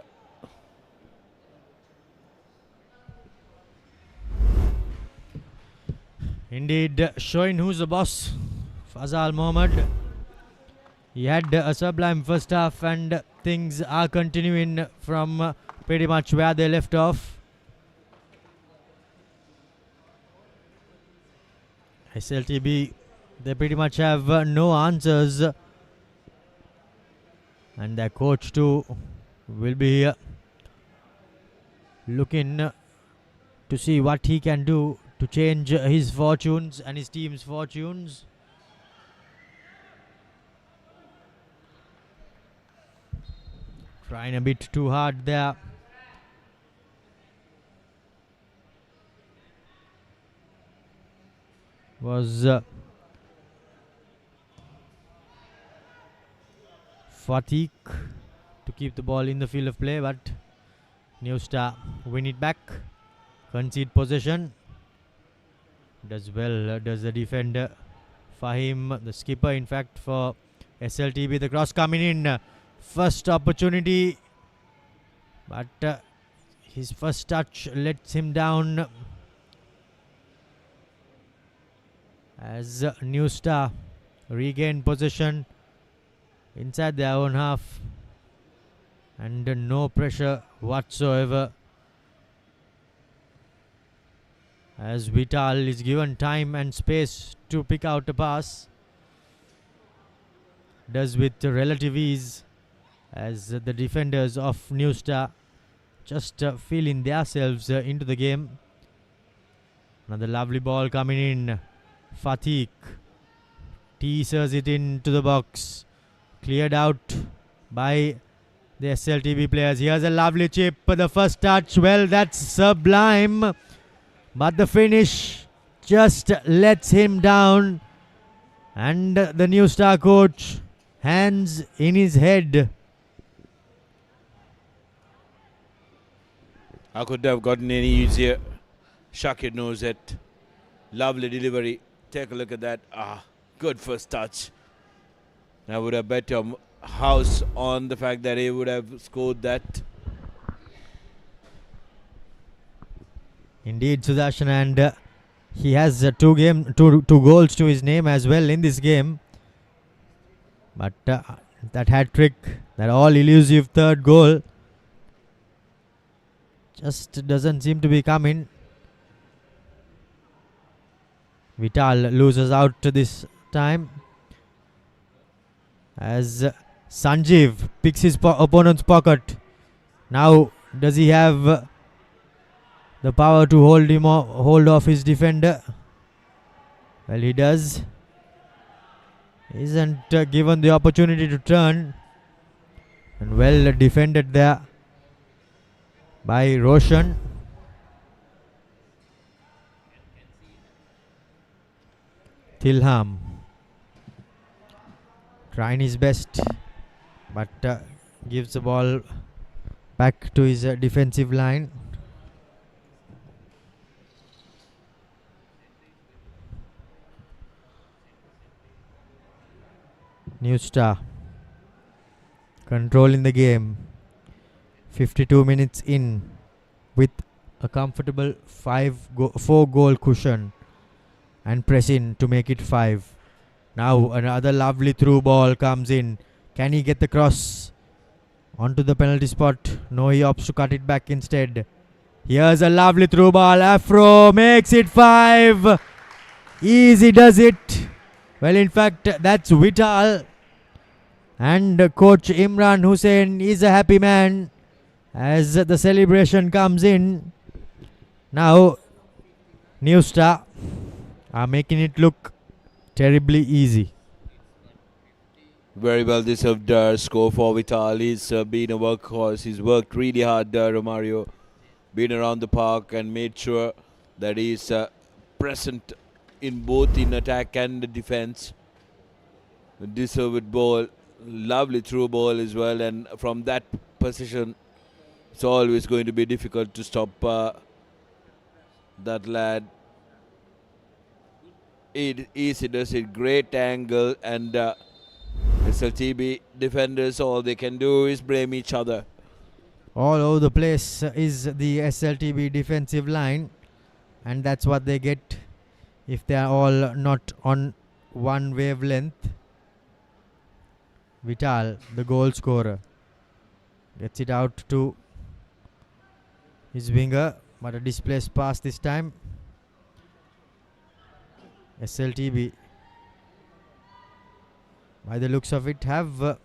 Indeed, showing who's the boss. Fazal Mohammed. He had a sublime first half, and things are continuing from pretty much where they left off. SLTB, they pretty much have no answers, and their coach too will be looking to see what he can do to change his fortunes and his team's fortunes. Trying a bit too hard there. Was Fatiq to keep the ball in the field of play, but New Star win it back, concede possession. Does well, does the defender Fahim, the skipper in fact for SLTB. The cross coming in, first opportunity, but his first touch lets him down as New Star regain possession inside their own half, and no pressure whatsoever as Vital is given time and space to pick out a pass. Does with relative ease as the defenders of New Star just feeling themselves into the game. Another lovely ball coming in. Fatiq teases it into the box, cleared out by the SLTB players. Here's a lovely chip. The first touch, well, that's sublime, but the finish just lets him down, and the New Star coach, hands in his head. I couldn't have gotten any easier. Shakir knows it. Lovely delivery. Take a look at that. Good first touch. I would have bet your house on the fact that he would have scored that. Indeed, Sudarshan, and he has two goals to his name as well in this game. But that hat trick, that all elusive third goal, just doesn't seem to be coming. Vital loses out this time as Sanjeev picks his opponent's pocket. Now, does he have the power to hold off his defender? Well, he does. Isn't given the opportunity to turn, and well defended there by Roshan. Tilham trying his best, but gives the ball back to his defensive line. New Star controlling the game. 52 minutes in with a comfortable 4 goal cushion and press in to make it 5. Now another lovely through ball comes in. Can he get the cross onto the penalty spot? No, he opts to cut it back instead. Here's a lovely through ball. Afro makes it 5. Easy does it. Well, in fact, that's Vital. And coach Imran Hussain is a happy man as the celebration comes in. Now, New Star are making it look terribly easy. Very well deserved score for Vital. He's been a workhorse. He's worked really hard, Romario. Been around the park and made sure that he's present in both in attack and the defense. Deserved ball. Lovely through ball as well. And from that position, it's always going to be difficult to stop that lad. It easy does it, great angle, and SLTB defenders, all they can do is blame each other. All over the place is the SLTB defensive line, and that's what they get if they are all not on one wavelength. Vital, the goal scorer, gets it out to his winger, but a displaced pass this time. SLTB, by the looks of it, have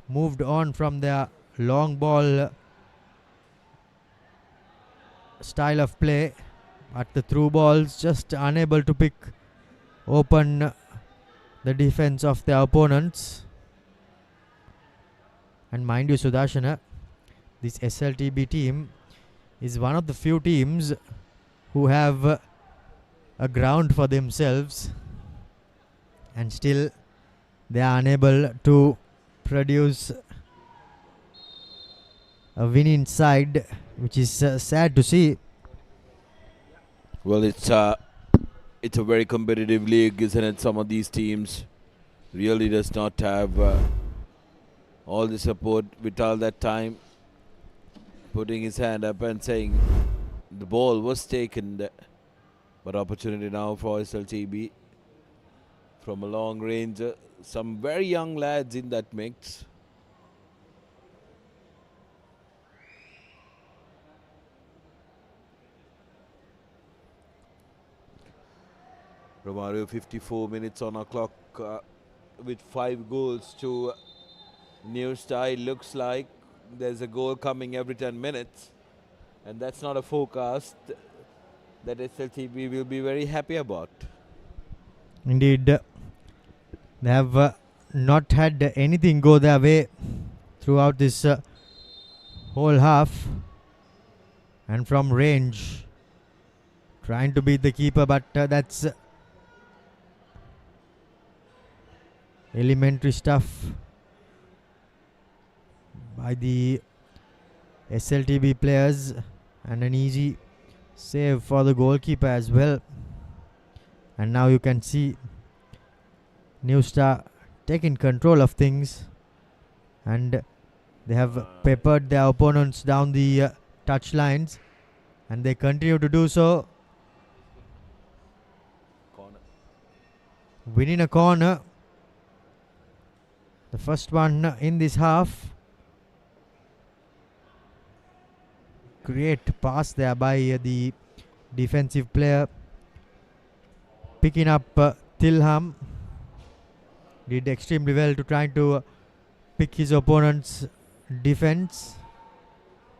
moved on from their long ball style of play, but the through balls just unable to pick open the defense of their opponents. And mind you, Sudarshana, this SLTB team is one of the few teams who have a ground for themselves, and still they are unable to produce a winning side, which is sad to see. Well, it's a very competitive league, isn't it? Some of these teams really does not have all the support. Vital that time putting his hand up and saying the ball was taken, but opportunity now for SLTB from a long range. Some very young lads in that mix. Romario, 54 minutes on our clock with 5 goals to New Star. It looks like there's a goal coming every 10 minutes, and that's not a forecast that SLTB will be very happy about. Indeed, they have not had anything go their way throughout this whole half, and from range trying to beat the keeper, but that's elementary stuff by the SLTB players, and an easy save for the goalkeeper as well. And now you can see New Star taking control of things, and they have peppered their opponents down the touch lines, and they continue to do so. Corner. Winning a corner, the first one in this half. Great pass there by the defensive player, picking up Tilham. Did extremely well to try to pick his opponent's defense,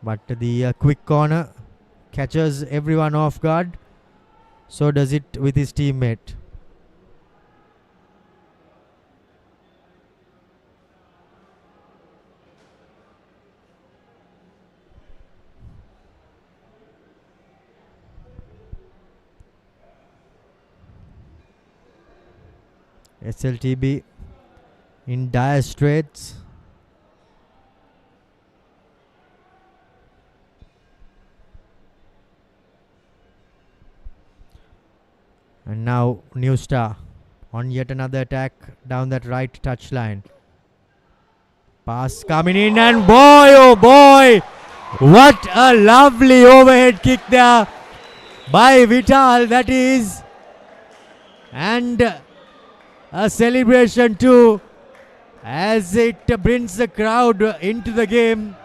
but the quick corner catches everyone off guard. So does it with his teammate. SLTB in dire straits. And now New Star on yet another attack down that right touch line. Pass coming in, and boy oh boy, what a lovely overhead kick there by Vital, that is. And a celebration too, as it brings the crowd into the game,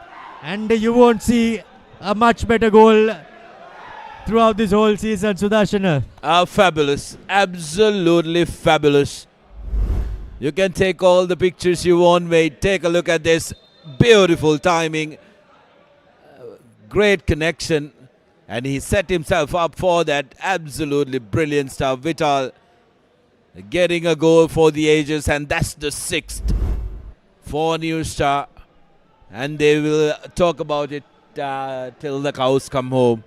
and you won't see a much better goal throughout this whole season, Sudarshana. Fabulous, absolutely fabulous. You can take all the pictures you want, mate. Take a look at this. Beautiful timing, great connection, and he set himself up for that. Absolutely brilliant stuff. Vital getting a goal for the ages, and that's the 6th for New Star, and they will talk about it till the cows come home.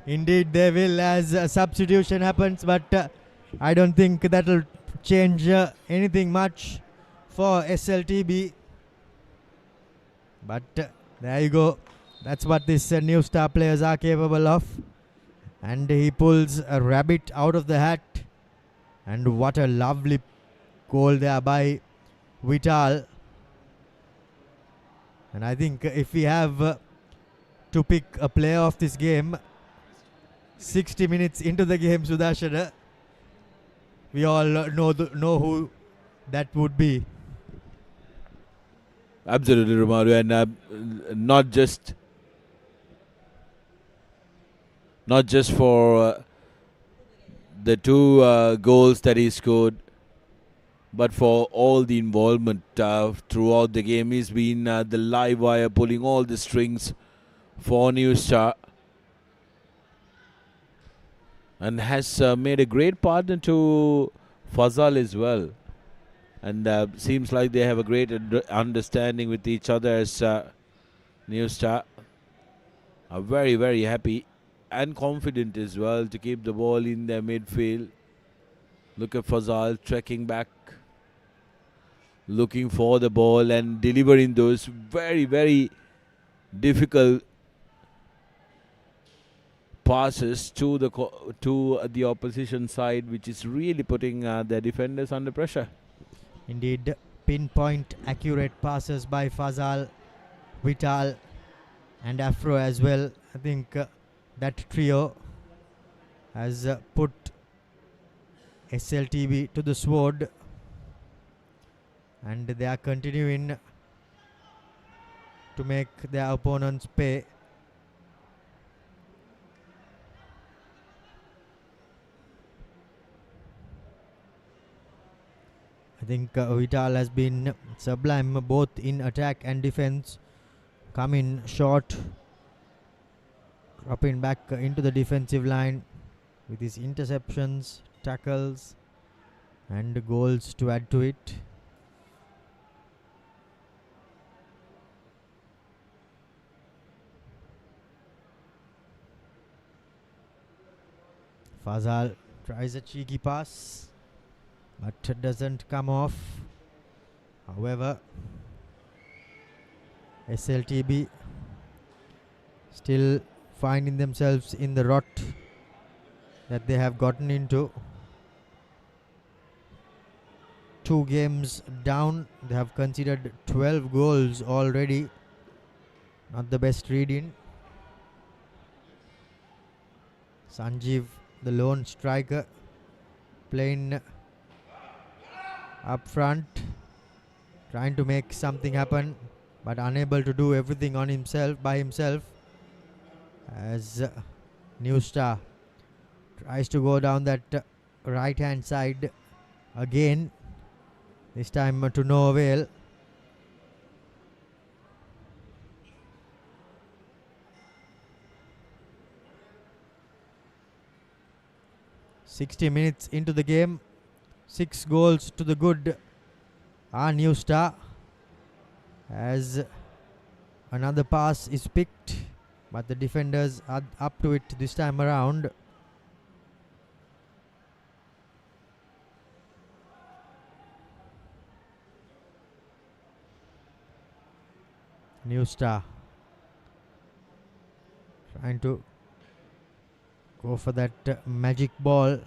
Indeed they will, as a substitution happens, but I don't think that will change anything much for SLTB. But there you go, that's what this New Star players are capable of, and he pulls a rabbit out of the hat. And what a lovely goal there by Vital. And I think if we have to pick a player of this game, 60 minutes into the game, Sudarshana, we all know who that would be. Absolutely, Romario, and not just for the two goals that he scored, but for all the involvement throughout the game. He's been the live wire pulling all the strings for New Star and has made a great partner to Fazal as well. And seems like they have a great understanding with each other as New Star are very, very happy and confident as well to keep the ball in their midfield. Look at Fazal trekking back, looking for the ball and delivering those very, very difficult passes to the opposition side, which is really putting their defenders under pressure. Indeed, pinpoint accurate passes by Fazal, Vital and Afro as well. I think that trio has put SLTB to the sword, and they are continuing to make their opponents pay. I think Vital has been sublime both in attack and defense, coming short, dropping back into the defensive line with his interceptions, tackles and goals to add to it. Fazal tries a cheeky pass, but doesn't come off. However, SLTB still finding themselves in the rut that they have gotten into. 2 games down, they have conceded 12 goals already. Not the best reading. Sanjeev, the lone striker, playing up front, trying to make something happen, but unable to do everything on himself by himself, as New Star tries to go down that right hand side again, this time to no avail. "60 minutes into the game, 6 goals to the good are New Star, as another pass is picked, but the defenders are up to it this time around. New Star trying to go for that magic ball.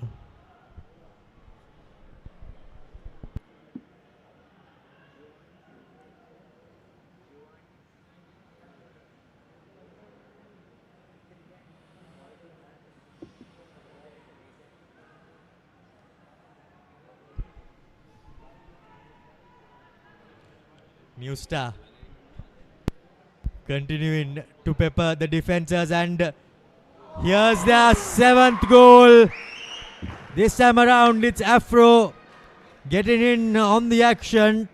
New Star continuing to pepper the defenders, and here's their 7th goal. This time around it's Afro getting in on the action,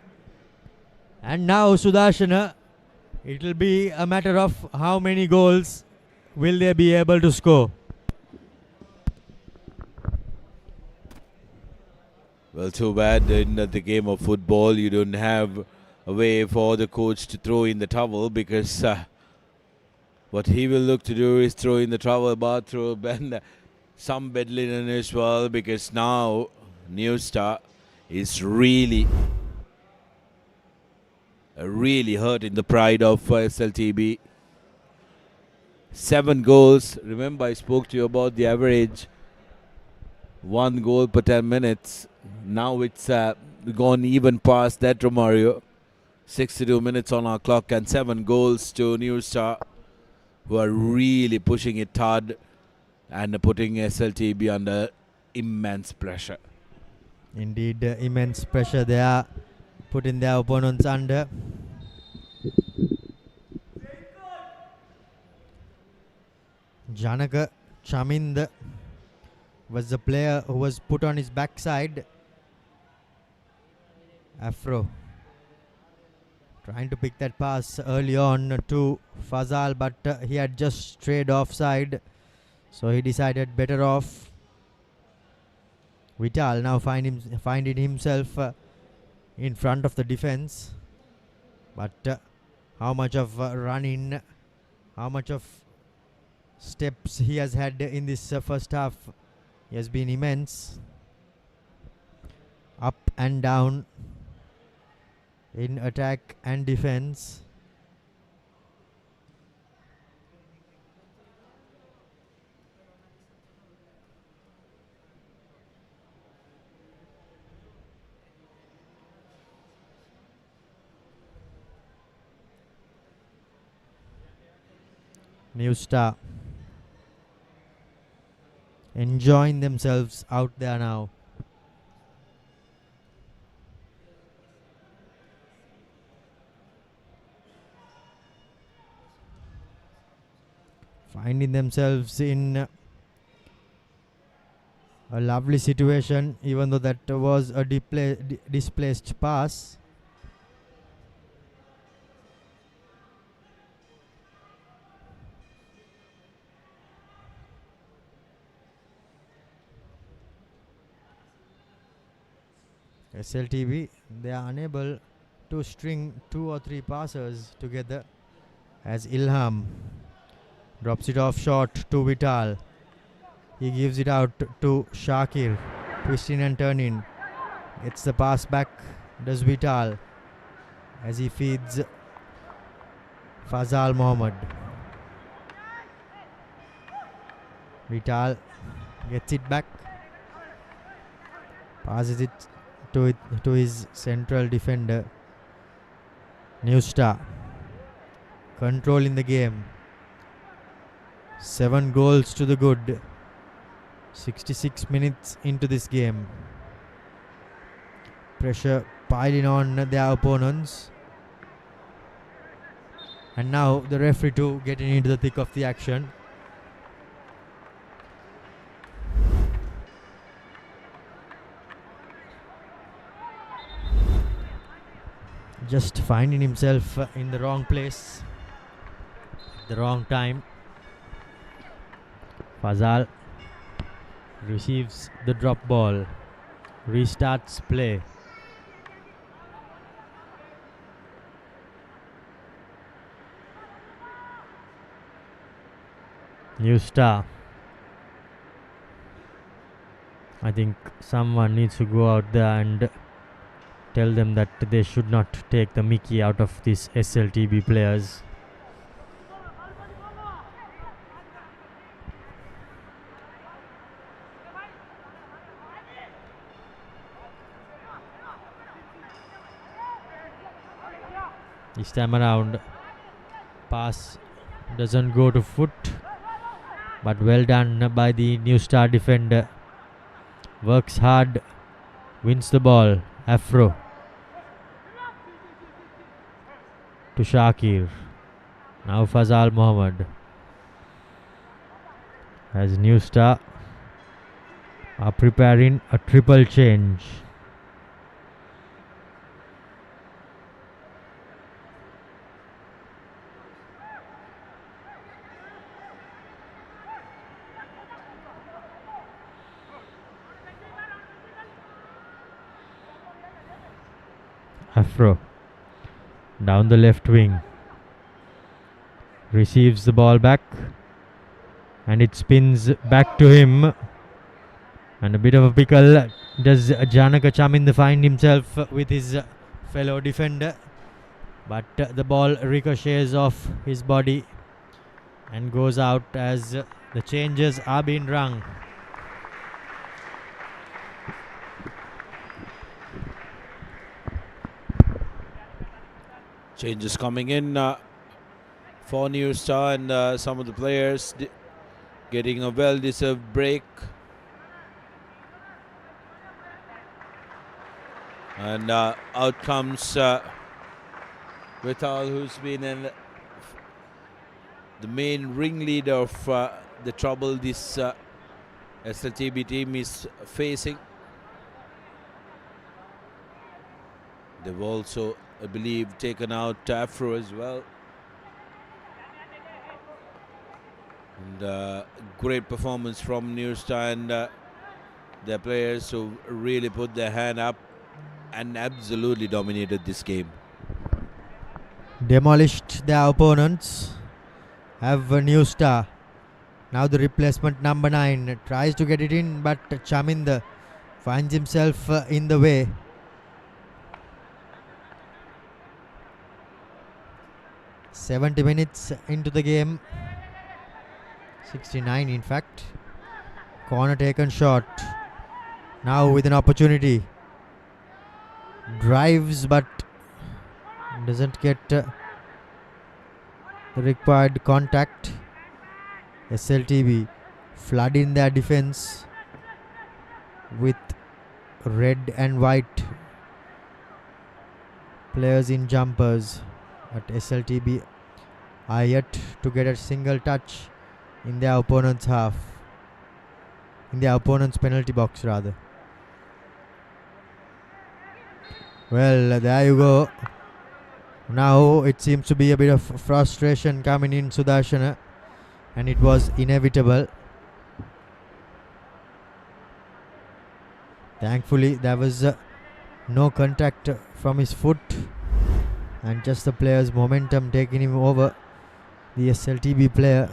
and now Sudarshana, it'll be a matter of how many goals will they be able to score. Well, too bad in the game of football you don't have a way for the coach to throw in the towel, because what he will look to do is throw in the towel, bathrobe and some bed linen as well, because now New Star is really hurting the pride of SLTB. 7 goals. Remember, I spoke to you about the average 1 goal per 10 minutes. Now it's gone even past that, Romario. 62 minutes on our clock and 7 goals to New Star, who are really pushing it hard and putting SLTB under immense pressure. Indeed, immense pressure they are putting their opponents under. Janaka, Chamind, was the player who was put on his backside. Afro trying to pick that pass early on to Fazal, but he had just strayed offside, so he decided better off. Vital now finding himself in front of the defense, but how much of running, how much of steps he has had in this first half, he has been immense. Up and down in attack and defense. New Star enjoying themselves out there now. Finding themselves in a lovely situation, even though that was a displaced pass. SLTB, they are unable to string 2 or 3 passers together, as Ilham drops it off short to Vital. He gives it out to Shakir, twisting and turning. Gets the pass back, does Vital, as he feeds Fazal Mohammed. Vital gets it back, passes it to his central defender. New Star controlling the game. 7 goals to the good. 66 minutes into this game. Pressure piling on their opponents. And now the referee too getting into the thick of the action. Just finding himself in the wrong place, the wrong time. Fazal receives the drop ball, restarts play. New Star. I think someone needs to go out there and tell them that they should not take the mickey out of these SLTB players. This time around, pass doesn't go to foot, but well done by the New Star defender. Works hard, wins the ball. Afro to Shakir. Now Fazal Mohammed. As New Star are preparing a triple change. Afro down the left wing, receives the ball back and it spins back to him, and a bit of a pickle does Janaka Chaminda find himself with his fellow defender, but the ball ricochets off his body and goes out as the changes are being rung. Changes coming in for New Star, and some of the players getting a well-deserved break. And out comes Vital, who's been the main ringleader of the trouble this SLTB team is facing. They've also, I believe, taken out Afro as well. And great performance from New Star and their players who really put their hand up and absolutely dominated this game. Demolished their opponents. Have a New Star. Now the replacement number 9 tries to get it in, but Chaminda finds himself in the way. "70 minutes into the game, 69 in fact. Corner taken short. Now with an opportunity. Drives but doesn't get the required contact. SLTB flood in their defense with red and white players in jumpers, but SLTB are yet to get a single touch in their opponent's half, in their opponent's penalty box rather. Well, there you go. Now it seems to be a bit of frustration coming in, Sudarshana, and it was inevitable. Thankfully there was no contact from his foot and just the player's momentum taking him over the SLTB player.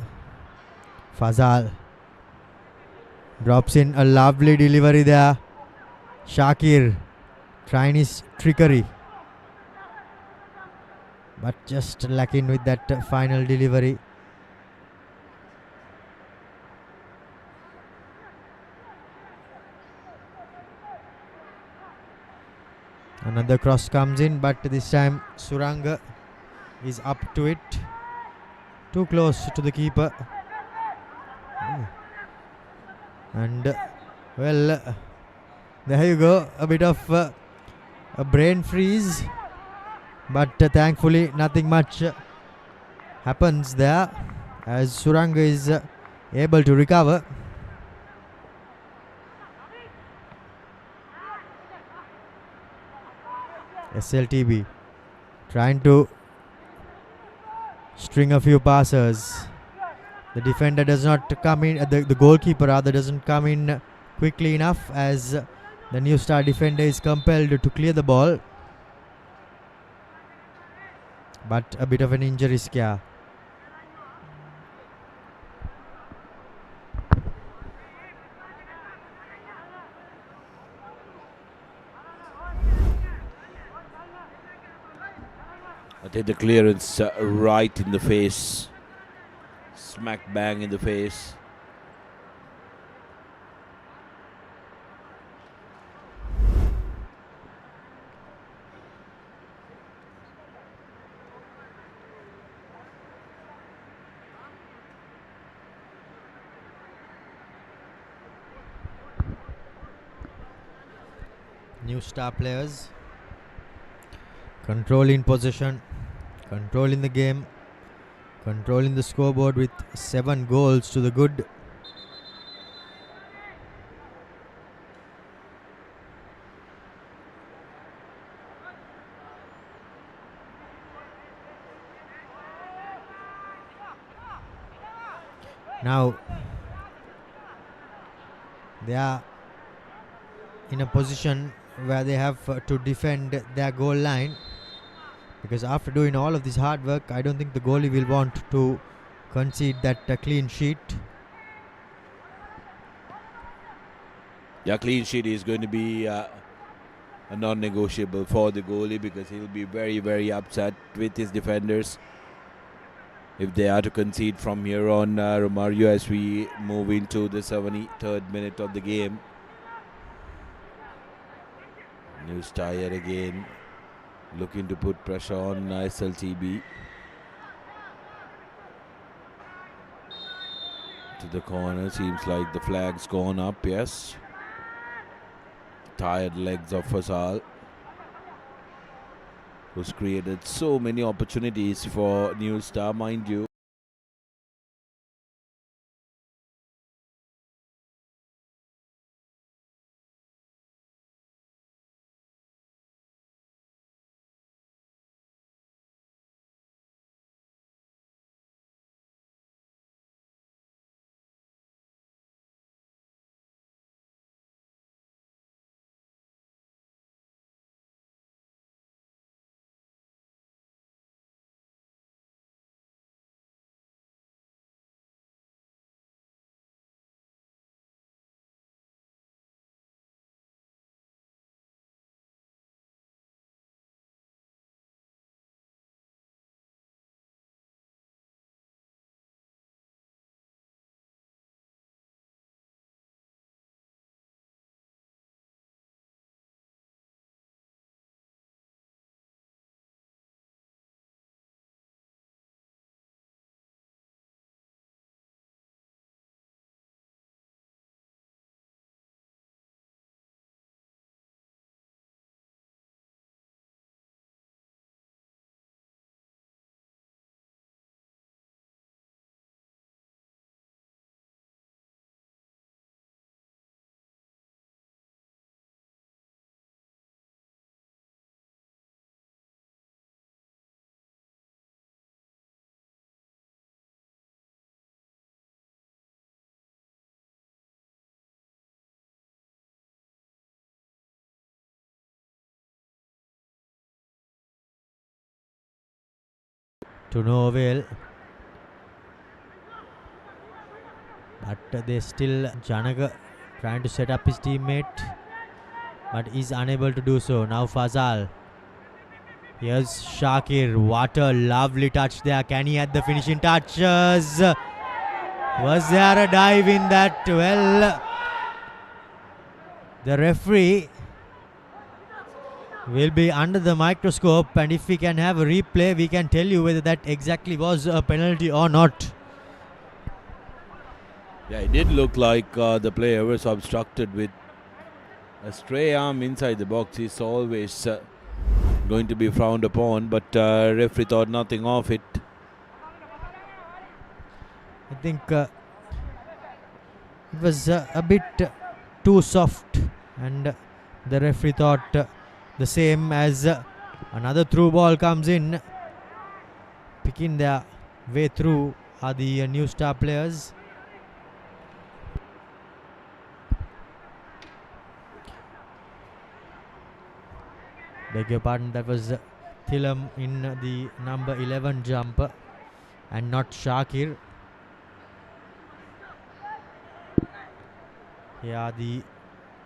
Fazal drops in a lovely delivery there. Shakir trying his trickery, but just lacking with that final delivery. Another cross comes in, but this time Suranga is up to it. Too close to the keeper. And well, there you go. A bit of a brain freeze, but thankfully nothing much happens there as Suranga is able to recover. SLTB trying to string a few passers. The defender does not come in, the goalkeeper rather doesn't come in quickly enough as the New Star defender is compelled to clear the ball. But a bit of an injury scare. I think the clearance right in the face. Smack bang in the face. New Star players controlling possession, controlling the game, controlling the scoreboard with 7 goals to the good. Now they are in a position where they have to defend their goal line, because after doing all of this hard work, I don't think the goalie will want to concede that clean sheet. Yeah, clean sheet is going to be a non-negotiable for the goalie, because he'll be very, very upset with his defenders if they are to concede from here on, Romario, as we move into the 73rd minute of the game. New Star yet again looking to put pressure on SLTB. To the corner, seems like the flag's gone up, yes. Tired legs of Fazal, who's created so many opportunities for New Star, mind you. to no avail. But they still, Janaka trying to set up his teammate, but is unable to do so. Now Fazal. Here's Shakir. What a lovely touch there. Can he add the finishing touches? Was there a dive in that? Well, the referee will be under the microscope, and if we can have a replay, we can tell you whether that exactly was a penalty or not. Yeah, it did look like the player was obstructed with a stray arm inside the box. It's always going to be frowned upon, but referee thought nothing of it. I think it was a bit too soft, and the referee thought the same. As another through ball comes in. Picking their way through are the New Star players. Beg your pardon, that was Thilam in the number 11 jump and not Shakir. Here are the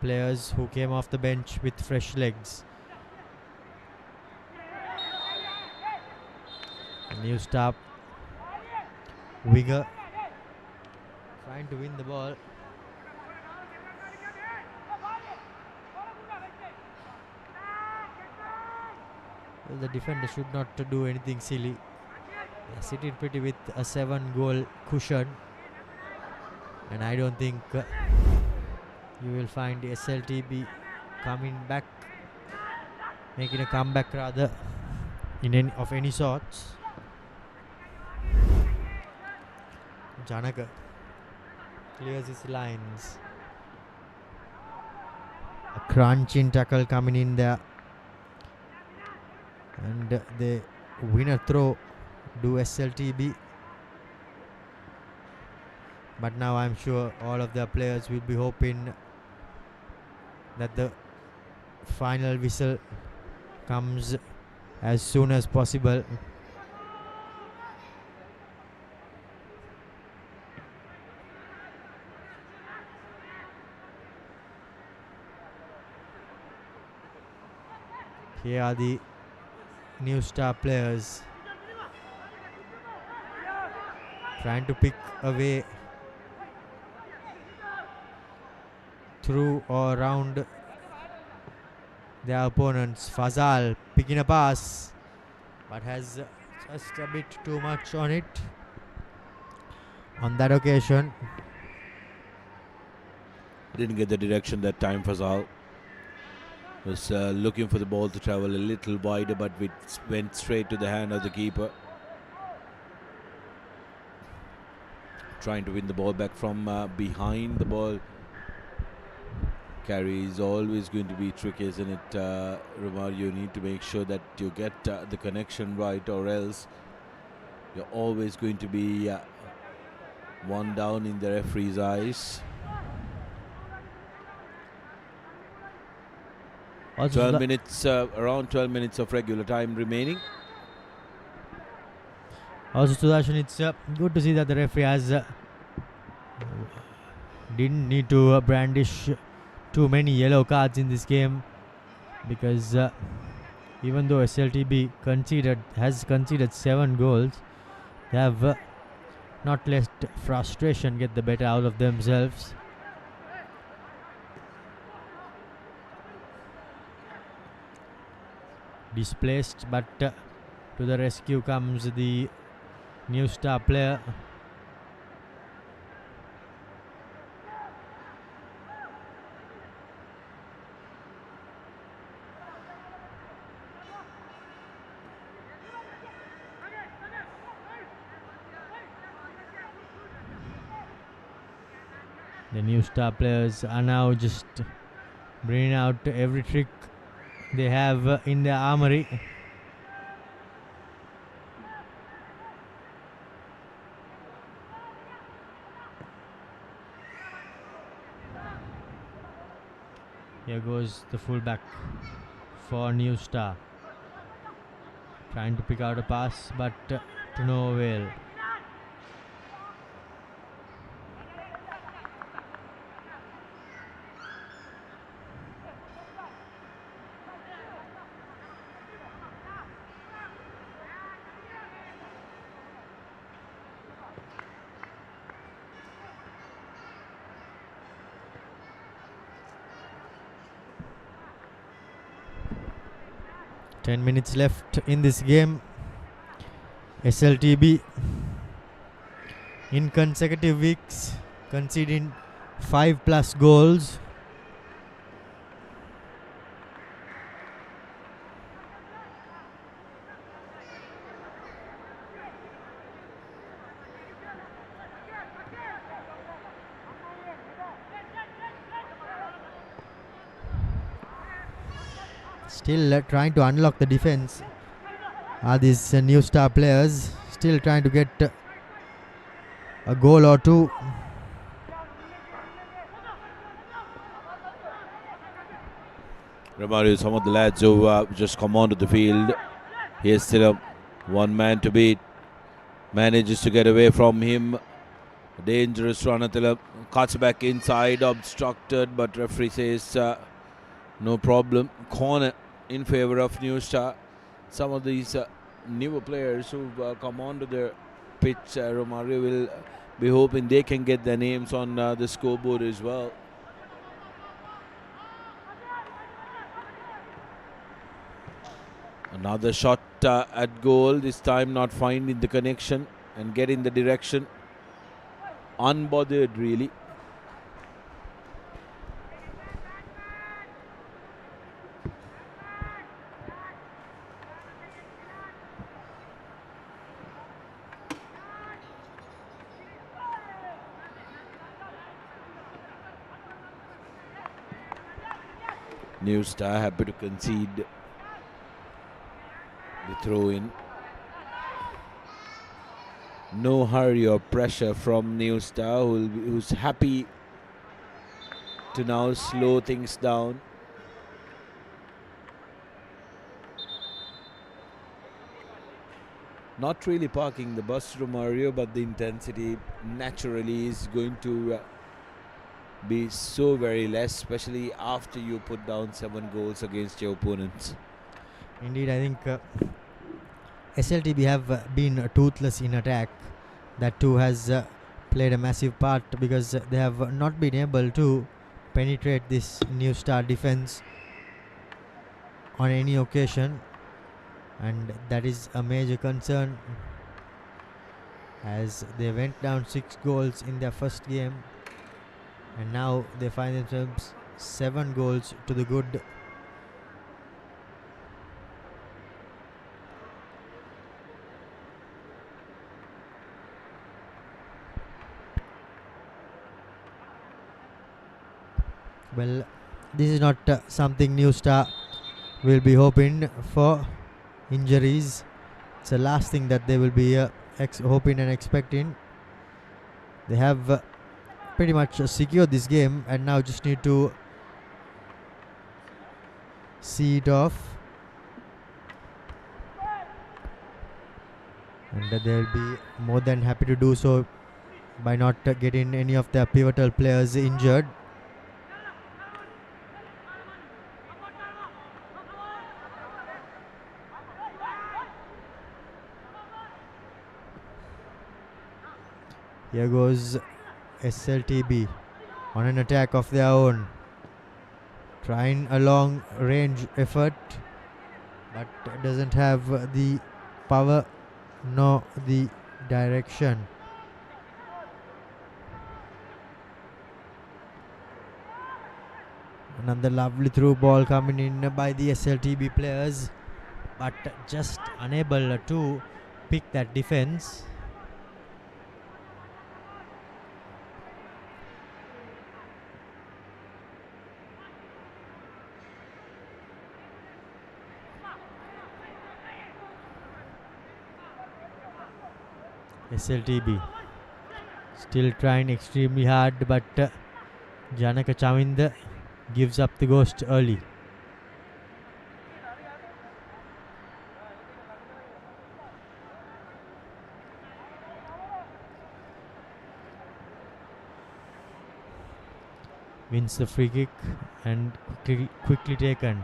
players who came off the bench with fresh legs. A New Star winger trying to win the ball. Well, the defender should not do anything silly. They are sitting pretty with a 7-goal cushion, and I don't think you will find SLTB coming back, making a comeback rather, in any sorts. Janaka clears his lines. A crunching tackle coming in there, and the winner throw do SLTB. But now I'm sure all of their players will be hoping that the final whistle comes as soon as possible. Here are the New Star players trying to pick a way through or around their opponents. Fazal picking a pass, but has just a bit too much on it on that occasion. Didn't get the direction that time. Fazal was looking for the ball to travel a little wider, but it went straight to the hand of the keeper. Trying to win the ball back from behind. The ball carry is always going to be tricky, isn't it, Ramar? You need to make sure that you get the connection right, or else you're always going to be one down in the referee's eyes. Also 12 minutes, around 12 minutes of regular time remaining. Also, Sudarshan, it's good to see that the referee has didn't need to brandish too many yellow cards in this game, because even though SLTB has conceded 7 goals, they have not let frustration get the better out of themselves. Displaced, but to the rescue comes the New Star player. The New Star players are now just bringing out every trick they have in their armory. Here goes the fullback for New Star, trying to pick out a pass, but to no avail. Ten minutes left in this game. SLTB in consecutive weeks conceding 5+ goals. Still trying to unlock the defense are these new star players, still trying to get a goal or two. Romario, some of the lads who just come onto the field. He is still a one man to beat. Manages to get away from him. A dangerous run until cuts back inside, obstructed, but referee says no problem. Corner in favour of New Star. Some of these newer players who've come onto the pitch, Romario will be hoping they can get their names on the scoreboard as well. Another shot at goal, this time not finding the connection and getting the direction. Unbothered really. New Star happy to concede the throw in. No hurry or pressure from New Star, who's happy to now slow things down. Not really parking the bus, Romario, but the intensity naturally is going to be so very less, especially after you put down 7 goals against your opponents. Indeed, I think SLTB have been toothless in attack. That too has played a massive part because they have not been able to penetrate this New Star defense on any occasion, and that is a major concern as they went down 6 goals in their first game and now they find themselves 7 goals to the good. Well, this is not something New Star will be hoping for. Injuries, it's the last thing that they will be hoping and expecting. They have pretty much secured this game and now just need to see it off, and they'll be more than happy to do so by not getting any of their pivotal players injured. Here goes SLTB on an attack of their own, trying a long range effort but doesn't have the power nor the direction. Another lovely through ball coming in by the SLTB players, but just unable to pick that defense. SLTB still trying extremely hard, but Janaka Chavinda gives up the ghost early. wins the free kick and quickly taken.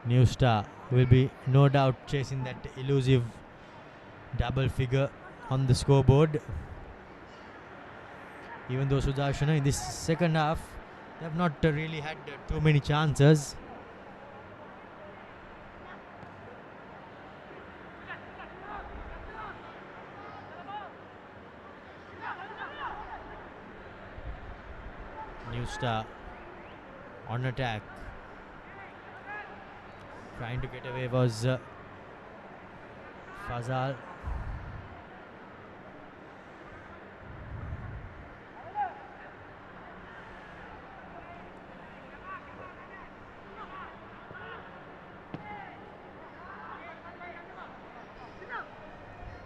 New Star will be no doubt chasing that elusive double figure on the scoreboard. Even though Sudarshana in this second half, they have not really had too many chances. New Star on attack. Trying to get away was Fazal.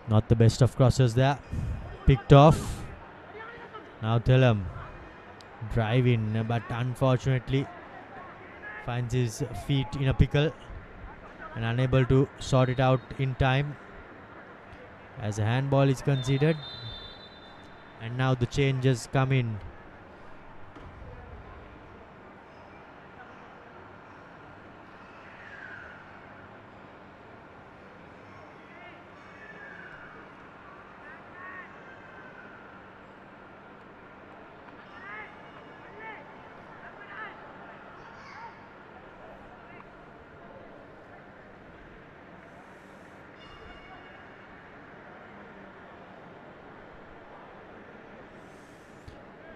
Not the best of crosses there. Picked off. Now Thilam drive in, but unfortunately finds his feet in a pickle and unable to sort it out in time as a handball is conceded. And now the changes come in.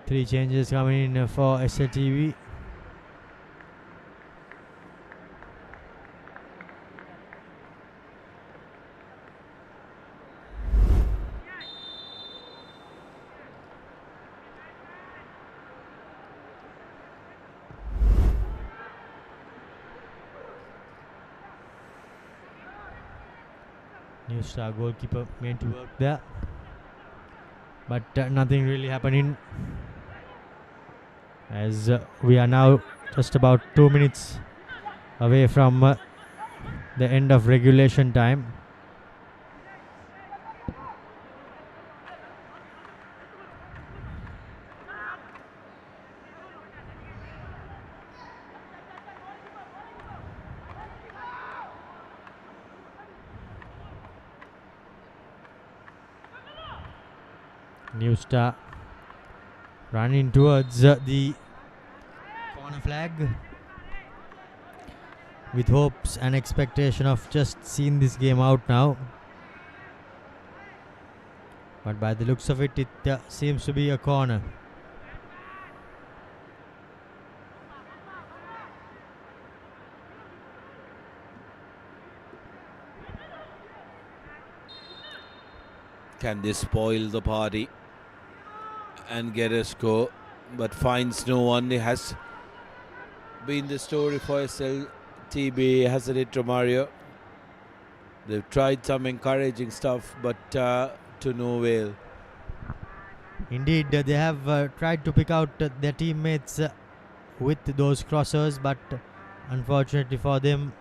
Three changes coming in for SLTB. New Star goalkeeper meant to work there, but nothing really happening. As we are now just about 2 minutes away from the end of regulation time. New Star running towards the corner flag with hopes and expectation of just seeing this game out now. But by the looks of it, it seems to be a corner. Can they spoil the party and get a score, but finds no one? It has been the story for SLTB, hasn't it, Romario? They've tried some encouraging stuff, but to no avail. Indeed, they have tried to pick out their teammates with those crossers, but unfortunately for them,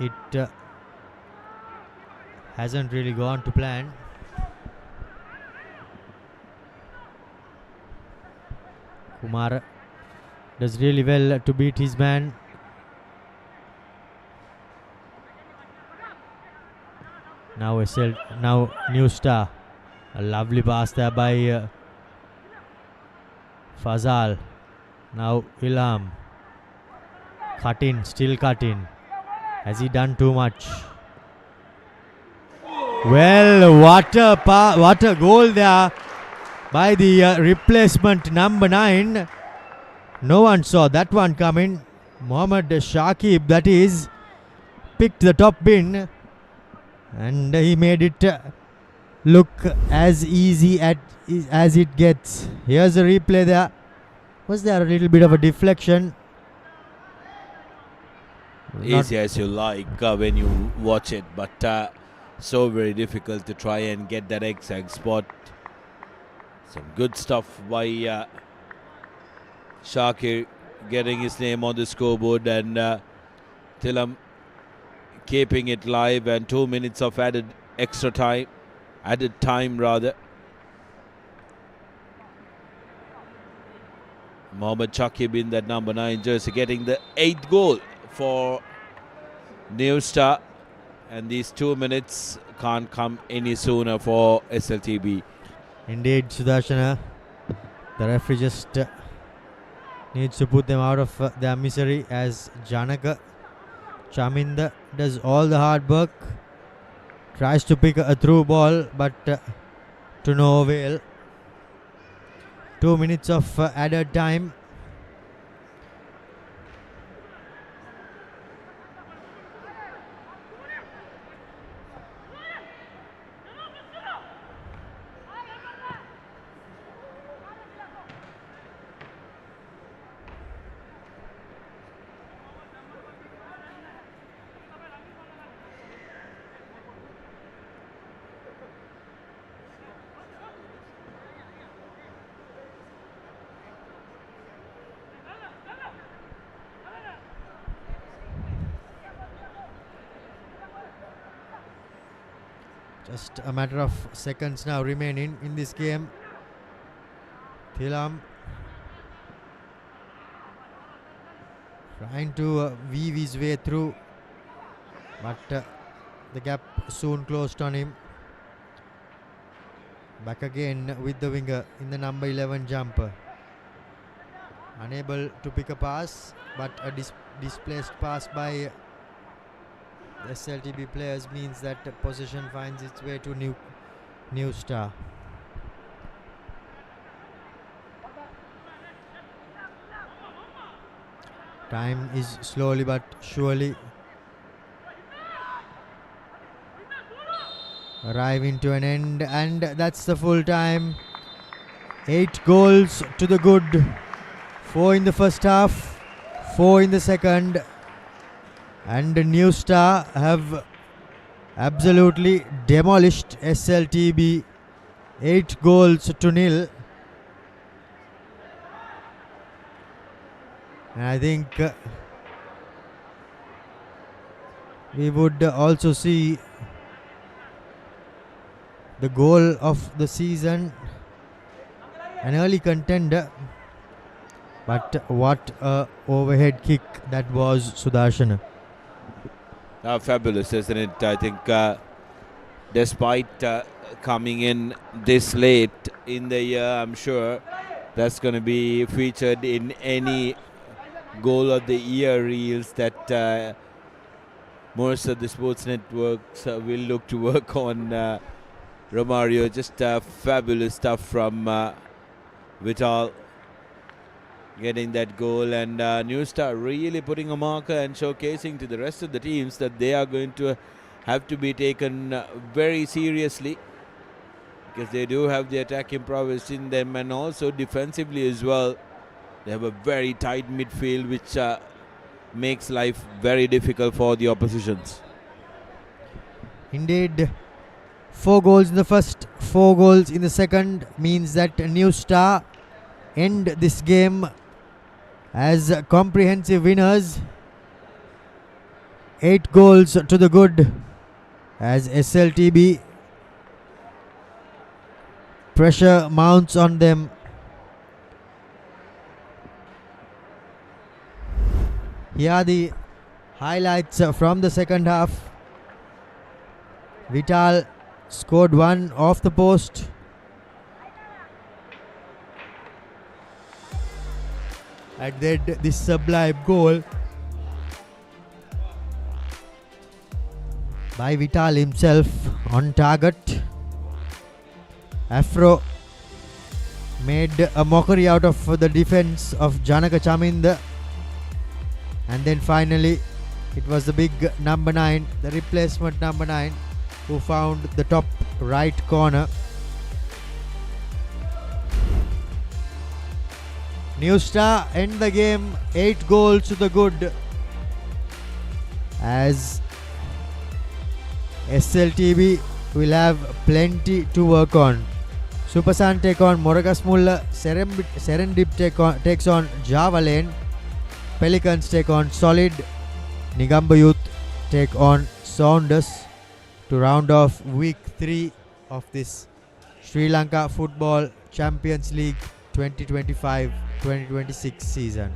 it hasn't really gone to plan. Kumar does really well to beat his man. Now New Star. A lovely pass there by Fazal. Now Ilham. Still cutting. Has he done too much? Well, what a goal there by the replacement number 9. No one saw that one coming. Mohammad Shakib, that is, picked the top bin and he made it look as easy as it gets. Here's a replay there. Was there a little bit of a deflection? Easy as you like when you watch it, but so very difficult to try and get that exact spot. Some good stuff by Shakir getting his name on the scoreboard, and Thilam keeping it live, and 2 minutes of added time. Mohammad Chakib in that number 9 jersey, getting the 8th goal for New Star. And these 2 minutes can't come any sooner for SLTB. Indeed, Sudarshana. The referee just needs to put them out of their misery as Janaka Chaminda does all the hard work. Tries to pick a through ball, but to no avail. 2 minutes of added time. Just a matter of seconds now remaining in this game. Thilam trying to weave his way through, but the gap soon closed on him. Back again with the winger in the number 11 jumper. Unable to pick a pass, but a displaced pass by SLTB players means that possession finds its way to New Star. Time is slowly but surely arriving to an end, and that's the full time. 8 goals to the good. 4 in the first half, 4 in the second. And New Star have absolutely demolished SLTB. 8 goals to nil. And I think we would also see the goal of the season, an early contender. But what a overhead kick that was, Sudarshana. Fabulous, isn't it? I think despite coming in this late in the year, I'm sure that's going to be featured in any goal of the year reels that most of the sports networks will look to work on. Romario, just fabulous stuff from Vital, getting that goal, and New Star really putting a marker and showcasing to the rest of the teams that they are going to have to be taken very seriously, because they do have the attacking prowess in them, and also defensively as well. They have a very tight midfield, which makes life very difficult for the oppositions. Indeed, 4 goals in the first, 4 goals in the second means that New Star end this game as comprehensive winners. 8 goals to the good as SLTB pressure mounts on them. Here are the highlights from the second half. Vital scored 1 off the post. And then this sublime goal by Vital himself on target. Afro made a mockery out of the defense of Janaka Chaminda. And then finally it was the big number 9, the replacement number 9, who found the top right corner. New Star end the game 8 goals to the good as SLTB will have plenty to work on. Supersan take on Moragasmulla, Serendip takes on Java Lane, Pelicans take on Solid, Nigamba Youth take on Saunders to round off week 3 of this Sri Lanka Football Champions League 2025-2026 season.